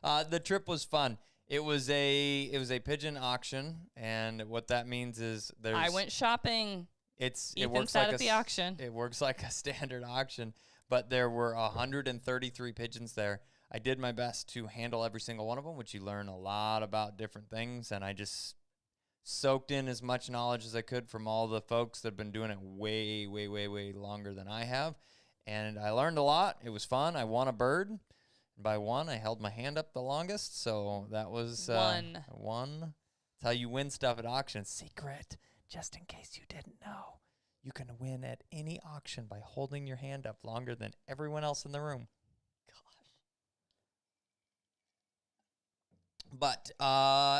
The trip was fun. It was a pigeon auction, and what that means is I went shopping. It Ethan works sat like at the auction. It works like a standard auction, but there were 133 pigeons there. I did my best to handle every single one of them, which you learn a lot about different things, and I just soaked in as much knowledge as I could from all the folks that have been doing it way, way, way, way longer than I have, and I learned a lot. It was fun. I won a bird. And by one, I held my hand up the longest, so that was one. That's how you win stuff at auctions. Secret, just in case you didn't know. You can win at any auction by holding your hand up longer than everyone else in the room. But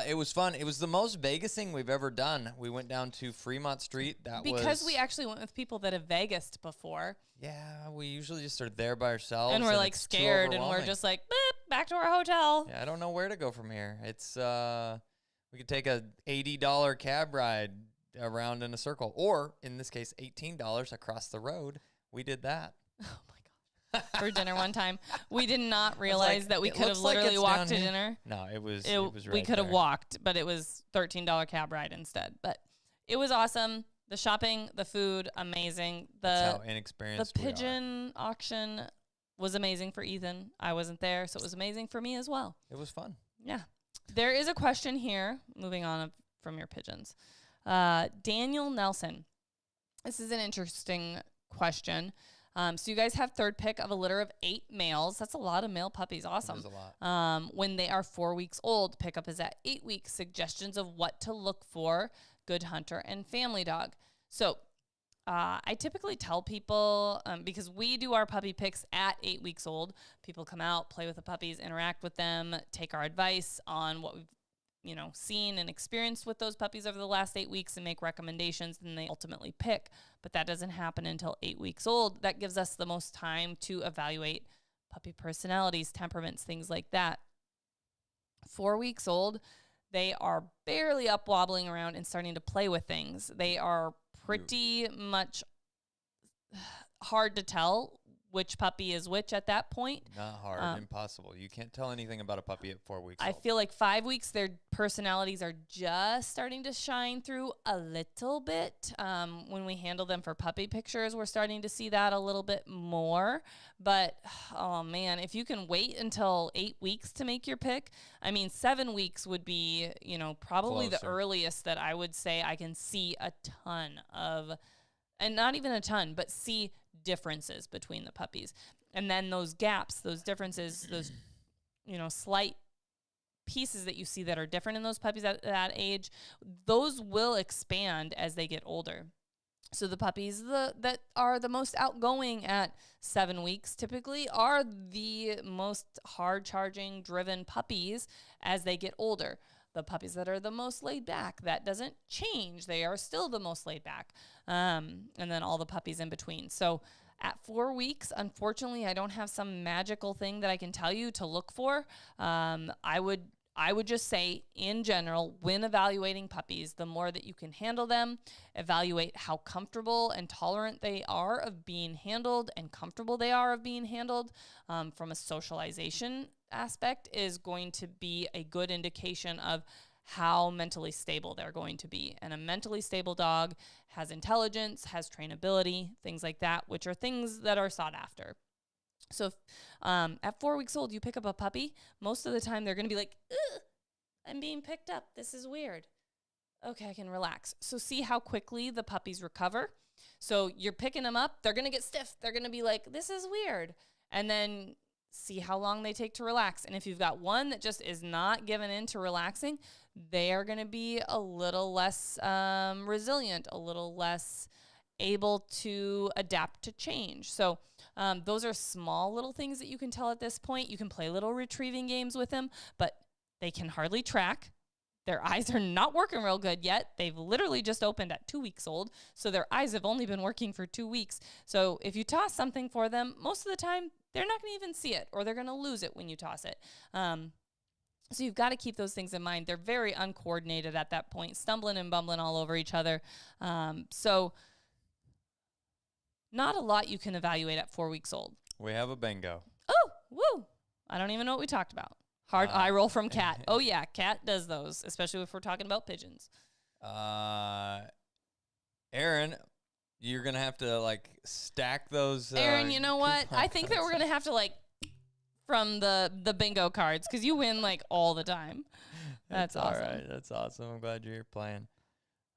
it was fun. It was the most Vegas thing we've ever done. We went down to Fremont Street. Because we actually went with people that have Vegased before. Yeah, we usually just are there by ourselves. And we're like scared, and we're just like, boop, back to our hotel. Yeah, I don't know where to go from here. It's we could take a $80 cab ride around in a circle. Or, in this case, $18 across the road. We did that. Oh, my God. For dinner one time. We did not realize that we could have like literally it's walked to down here. dinner. No, it was right We could have there. walked, but it was $13 cab ride instead. But it was awesome. The shopping, the food, amazing. That's how inexperienced The we are. pigeon auction was amazing for Ethan. I wasn't there, so it was amazing for me as well. It was fun. Yeah. There is a question here, moving on from your pigeons. Daniel Nelson. This is an interesting question. So you guys have third pick of a litter of 8 males. That's a lot of male puppies. Awesome. That is a lot. When they are 4 weeks old, pickup is at 8 weeks. Suggestions of what to look for, good hunter and family dog. So I typically tell people, because we do our puppy picks at 8 weeks old, people come out, play with the puppies, interact with them, take our advice on what we've seen and experienced with those puppies over the last 8 weeks and make recommendations, and they ultimately pick. But that doesn't happen until 8 weeks old. That gives us the most time to evaluate puppy personalities, temperaments, things like that. 4 weeks old, they are barely up wobbling around and starting to play with things. They are pretty much hard to tell which puppy is which at that point. Not hard, impossible. You can't tell anything about a puppy at 4 weeks I old. feel like 5 weeks, their personalities are just starting to shine through a little bit. When we handle them for puppy pictures, we're starting to see that a little bit more. But, oh man, if you can wait until 8 weeks to make your pick, 7 weeks would be, probably the Closer. earliest that I would say I can see a ton of, and not even a ton, but see differences between the puppies. And then those gaps, those differences, those slight pieces that you see that are different in those puppies at that age, those will expand as they get older. So the puppies that are the most outgoing at 7 weeks typically are the most hard-charging, driven puppies as they get older. The puppies that are the most laid back, that doesn't change. They are still the most laid back. And then all the puppies in between. So at 4 weeks, unfortunately, I don't have some magical thing that I can tell you to look for. I would just say, in general, when evaluating puppies, the more that you can handle them, evaluate how comfortable and tolerant they are of being handled and comfortable they are of being handled from a socialization aspect is going to be a good indication of how mentally stable they're going to be. And a mentally stable dog has intelligence, has trainability, things like that, which are things that are sought after. So if, at 4 weeks old, you pick up a puppy, most of the time they're going to be like, ugh, I'm being picked up. This is weird. Okay, I can relax. So see how quickly the puppies recover. So you're picking them up. They're going to get stiff. They're going to be like, this is weird. And then see how long they take to relax. And if you've got one that just is not given into relaxing, they are going to be a little less resilient, a little less able to adapt to change. So those are small little things that you can tell at this point. You can play little retrieving games with them, but they can hardly track. Their eyes are not working real good yet. They've literally just opened at 2 weeks old, so their eyes have only been working for 2 weeks. So if you toss something for them, most of the time, they're not going to even see it, or they're going to lose it when you toss it. So you've got to keep those things in mind. They're very uncoordinated at that point, stumbling and bumbling all over each other. So not a lot you can evaluate at 4 weeks old. We have a bingo. Oh, woo. I don't even know what we talked about. Hard eye roll from Kat. Oh, yeah, Kat does those, especially if we're talking about pigeons. Aaron, you're going to have to, stack those. Aaron, you know what? I think that we're going to have to, from the bingo cards, because you win, all the time. That's awesome. All right. That's awesome. I'm glad you're here playing.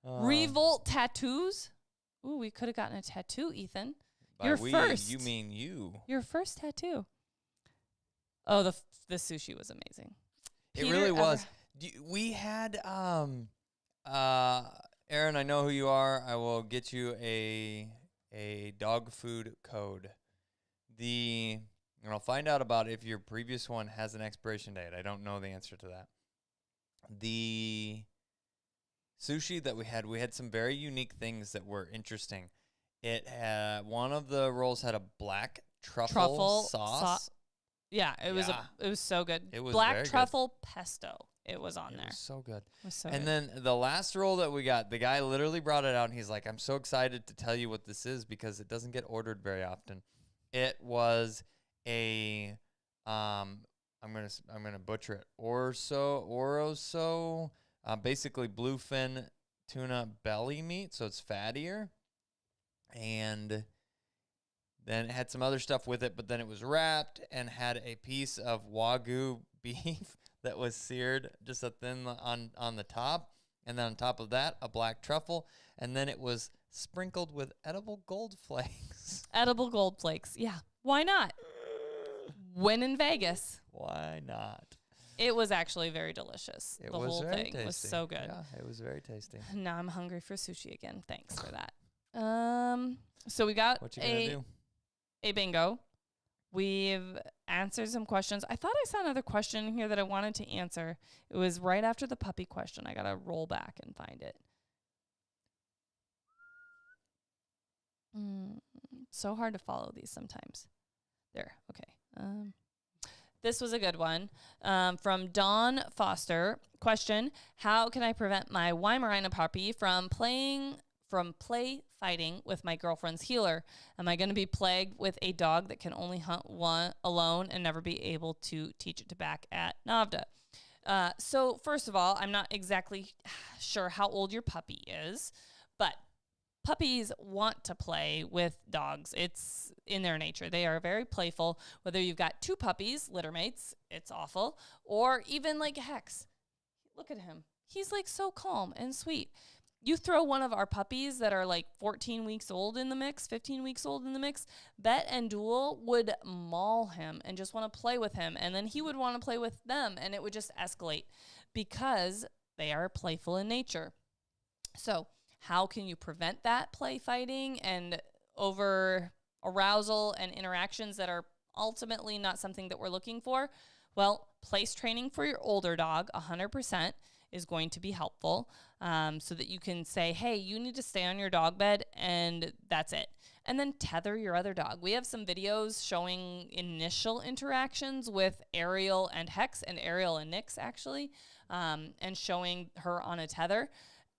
Revolt tattoos. Ooh, we could have gotten a tattoo, Ethan. By Your we, first. You mean you. Your first tattoo. Oh, the sushi was amazing. It really was. We had, Aaron, I know who you are. I will get you a dog food code. And I'll find out about if your previous one has an expiration date. I don't know the answer to that. The sushi that we had some very unique things that were interesting. It had, one of the rolls had a black truffle sauce. Yeah, it was so good. It was black very truffle pesto it was on It there. was so good. It was so And good. then the last roll that we got, the guy literally brought it out, and he's like, "I'm so excited to tell you what this is because it doesn't get ordered very often." It was a, I'm gonna butcher it, Oroso, basically bluefin tuna belly meat, so it's fattier, and then it had some other stuff with it, but then it was wrapped and had a piece of Wagyu beef that was seared just a thin on the top, and then on top of that, a black truffle, and then it was sprinkled with edible gold flakes. Edible gold flakes. Yeah. Why not? When in Vegas. Why not? It was actually very delicious. It The was whole very thing was tasty. so good. Yeah, it was very tasty. Now I'm hungry for sushi again. Thanks for that. So we got What you gonna do? a bingo. We've answered some questions. I thought I saw another question in here that I wanted to answer. It was right after the puppy question. I got to roll back and find it. So hard to follow these sometimes. There. Okay. This was a good one. From Dawn Foster. Question: how can I prevent my Weimaraner puppy from play fighting with my girlfriend's healer? Am I going to be plagued with a dog that can only hunt one alone and never be able to teach it to back at Navda? So first of all, I'm not exactly sure how old your puppy is, but puppies want to play with dogs. It's in their nature. They are very playful. Whether you've got two puppies, litter mates, it's awful, or even like Hex. Look at him. He's like so calm and sweet. You throw one of our puppies that are like 14 weeks old in the mix, 15 weeks old in the mix, Bet and Duel would maul him and just want to play with him. And then he would want to play with them, and it would just escalate because they are playful in nature. So how can you prevent that play fighting and over arousal and interactions that are ultimately not something that we're looking for? Well, place training for your older dog, 100%, is going to be helpful, so that you can say, hey, you need to stay on your dog bed, and that's it. And then tether your other dog. We have some videos showing initial interactions with Ariel and Hex, and Ariel and Nyx, actually, and showing her on a tether.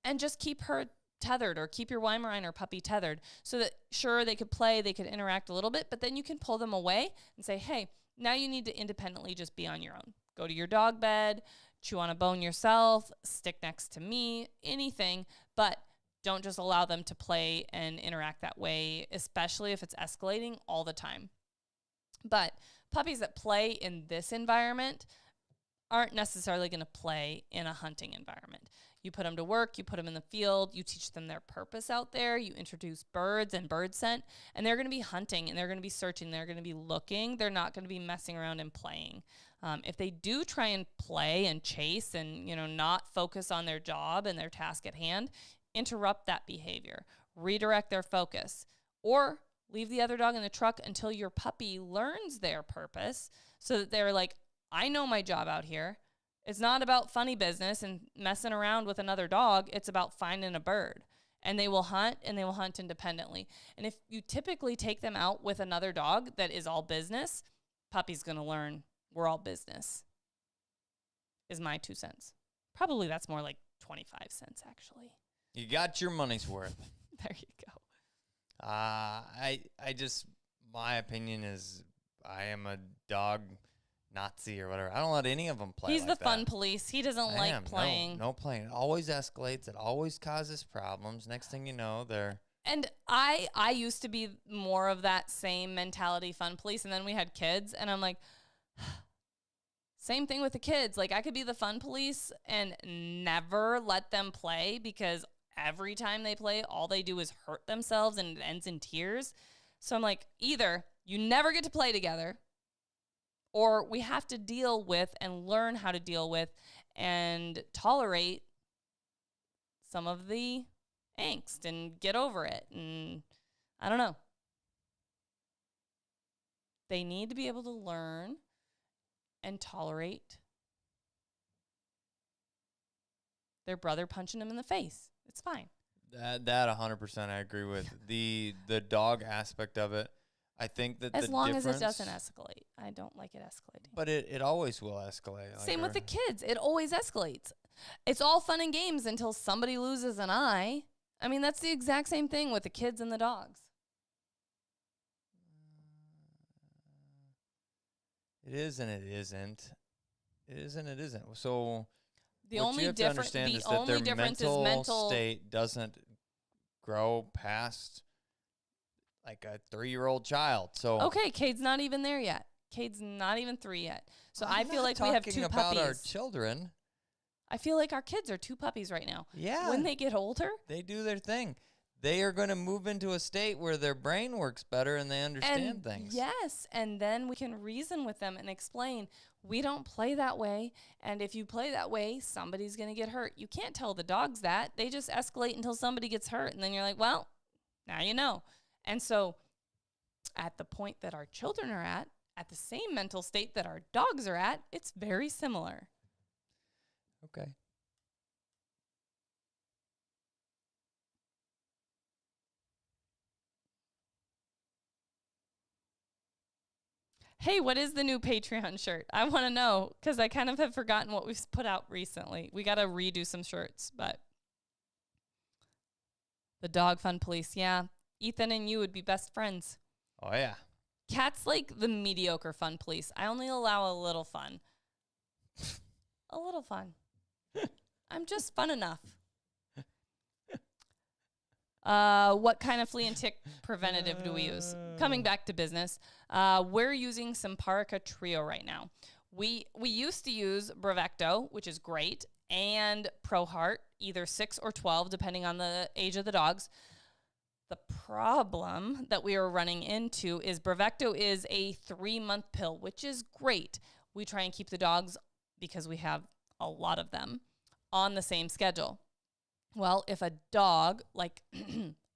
And just keep her tethered, or keep your Weimaraner puppy tethered, so that, sure, they could play, they could interact a little bit, but then you can pull them away and say, hey, now you need to independently just be on your own. Go to your dog bed, chew on a bone yourself, stick next to me, anything, but don't just allow them to play and interact that way, especially if it's escalating all the time. But puppies that play in this environment aren't necessarily going to play in a hunting environment. You put them to work, you put them in the field, you teach them their purpose out there, you introduce birds and bird scent, and they're going to be hunting, and they're going to be searching, they're going to be looking, they're not going to be messing around and playing. If they do try and play and chase and, not focus on their job and their task at hand, interrupt that behavior, redirect their focus, or leave the other dog in the truck until your puppy learns their purpose, so that they're like, I know my job out here. It's not about funny business and messing around with another dog. It's about finding a bird. And they will hunt, and they will hunt independently. And if you typically take them out with another dog that is all business, puppy's going to learn we're all business, is my 2 cents. Probably that's more like 25 cents, actually. You got your money's worth. There you go. I just, my opinion is, I am a dog Nazi or whatever. I don't let any of them play. He's like the fun police. He doesn't like playing. No playing. It always escalates. It always causes problems. Next thing you know, they're... And I used to be more of that same mentality, fun police, and then we had kids, and I'm like, same thing with the kids. Like, I could be the fun police and never let them play, because every time they play, all they do is hurt themselves, and it ends in tears. So I'm like, either you never get to play together, or we have to deal with and learn how to deal with and tolerate some of the angst and get over it. And I don't know. They need to be able to learn and tolerate their brother punching them in the face. It's fine. That 100% I agree with. The dog aspect of it, I think that As the long as it difference- doesn't escalate. I don't like it escalating. But it always will escalate. Like Same with the kids. It always escalates. It's all fun and games until somebody loses an eye. I mean, that's the exact same thing with the kids and the dogs. It is and it isn't. It is and it isn't. So The what only you have to understand is that their difference mental, is mental state doesn't grow past like a 3-year-old child. So Okay, Cade's not even there yet. Cade's not even 3 yet. So I I'm feel not like we have talking 2 about puppies. our children. I feel like our kids are 2 puppies right now. Yeah, When they get older, they do their thing. They are going to move into a state where their brain works better and they understand things. yes, and then we can reason with them and explain, we don't play that way, and if you play that way, somebody's going to get hurt. You can't tell the dogs that. They just escalate until somebody gets hurt, and then you're like, well, now you know. And so at the point that our children are at the same mental state that our dogs are at, it's very similar. Okay. Hey, what is the new Patreon shirt? I want to know because I kind of have forgotten what we've put out recently. We got to redo some shirts, but the Dog Fun Police, yeah. Ethan and you would be best friends. Oh, yeah. Kat's like the mediocre fun police. I only allow a little fun. A little fun. I'm just fun enough. What kind of flea and tick preventative do we use? Coming back to business, we're using Simparica Trio right now. We used to use Bravecto, which is great, and ProHeart, either 6 or 12, depending on the age of the dogs. The problem that we are running into is Bravecto is a 3-month pill, which is great. We try and keep the dogs, because we have a lot of them, on the same schedule. Well, if a dog, like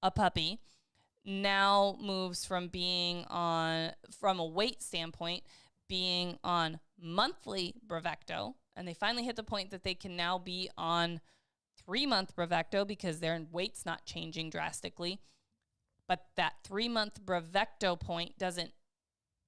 a puppy, now moves from being on, from a weight standpoint, being on monthly Bravecto, and they finally hit the point that they can now be on 3-month Bravecto because their weight's not changing drastically, but that 3-month Bravecto point doesn't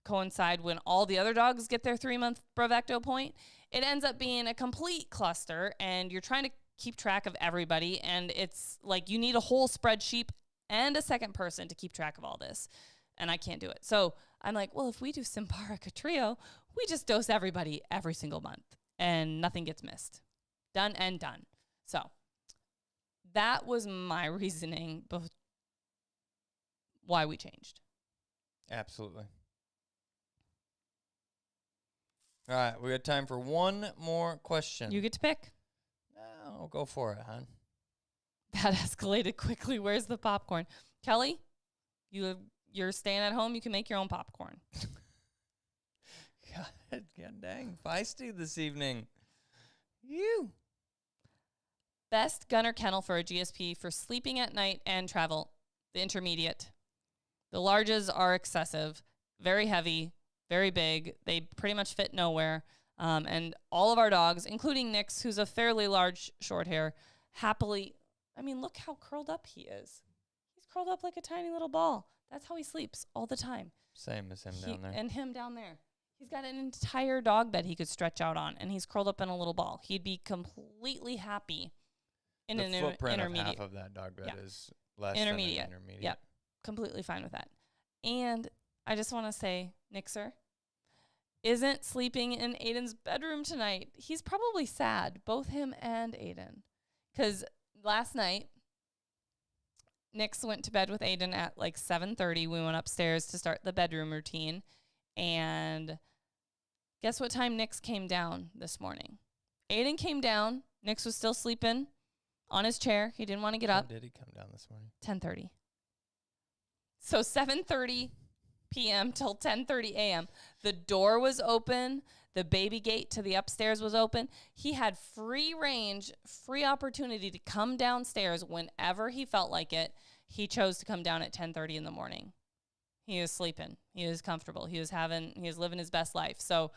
coincide when all the other dogs get their 3-month Bravecto point, it ends up being a complete cluster, and you're trying to keep track of everybody, and it's like you need a whole spreadsheet and a second person to keep track of all this, and I can't do it. So I'm like, well, if we do Simparica Trio, we just dose everybody every single month, and nothing gets missed. Done and done. So that was my reasoning why we changed. Absolutely. All right, we got time for one more question. You get to pick. No, go for it, hon. That escalated quickly. Where's the popcorn? Kelly, you're staying at home. You can make your own popcorn. God dang, feisty this evening. You. Best gunner kennel for a GSP for sleeping at night and travel. The intermediate. The larges are excessive, very heavy, very big. They pretty much fit nowhere. And all of our dogs, including Nick's, who's a fairly large short hair, happily, I mean, look how curled up he is. He's curled up like a tiny little ball. That's how he sleeps all the time. Same as him down there. And him down there. He's got an entire dog bed he could stretch out on, and he's curled up in a little ball. He'd be completely happy in the an footprint intermediate. of half of that dog bed is less Intermediate. than an intermediate. Yep. Completely fine with that. And I just want to say, Nixer isn't sleeping in Aiden's bedroom tonight. He's probably sad, both him and Aiden. Because last night, Nix went to bed with Aiden at like 7:30. We went upstairs to start the bedroom routine. And guess what time Nix came down this morning? Aiden came down. Nix was still sleeping on his chair. He didn't want to get up. When did he come down this morning? 10:30. So 7:30 p.m. till 10:30 a.m. The door was open. The baby gate to the upstairs was open. He had free range, free opportunity to come downstairs whenever he felt like it. He chose to come down at 10:30 in the morning. He was sleeping. He was comfortable. He was living his best life. So,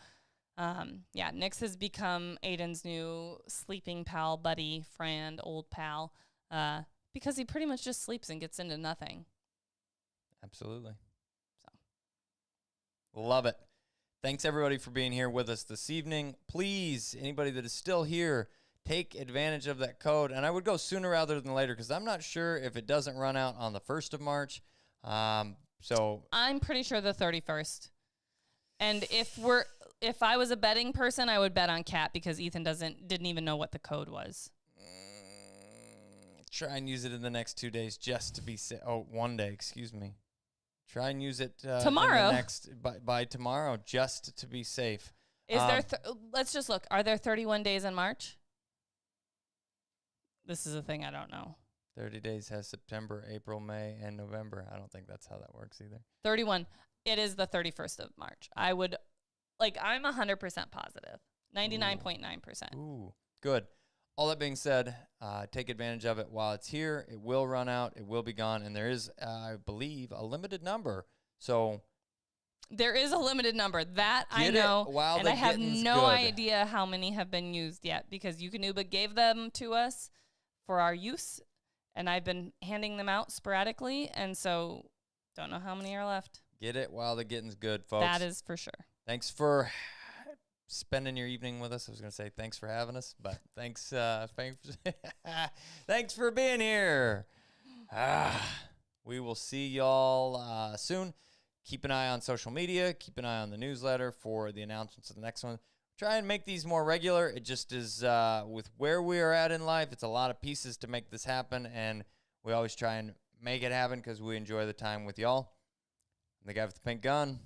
yeah, Nix has become Aiden's new sleeping pal, buddy, friend, old pal, because he pretty much just sleeps and gets into nothing. Absolutely. So Love it. Thanks, everybody, for being here with us this evening. Please, anybody that is still here, take advantage of that code. And I would go sooner rather than later because I'm not sure if it doesn't run out on the 1st of March. So I'm pretty sure the 31st. And if I was a betting person, I would bet on Kat because Ethan didn't even know what the code was. Try and use it in the next 2 days just to be safe. Oh, 1 day, excuse me. Try and use it tomorrow. By tomorrow just to be safe. Is let's just look. Are there 31 days in March? This is a thing I don't know. 30 days has September, April, May, and November. I don't think that's how that works either. 31. It is the 31st of March. I'm 100% positive. 99.9%. Ooh, good. All that being said, take advantage of it while it's here. It will run out. It will be gone. And there is, I believe, a limited number. So there is a limited number. That I know. And I have no idea how many have been used yet because Eukanuba gave them to us for our use. And I've been handing them out sporadically. And so don't know how many are left. Get it while the getting's good, folks. That is for sure. Thanks for spending your evening with us. I was going to say thanks for having us, but thanks thanks for being here. We will see y'all soon. Keep an eye on social media. Keep an eye on the newsletter for the announcements of the next one. Try and make these more regular. It just is with where we are at in life, it's a lot of pieces to make this happen, and we always try and make it happen because we enjoy the time with y'all. I'm the guy with the pink gun.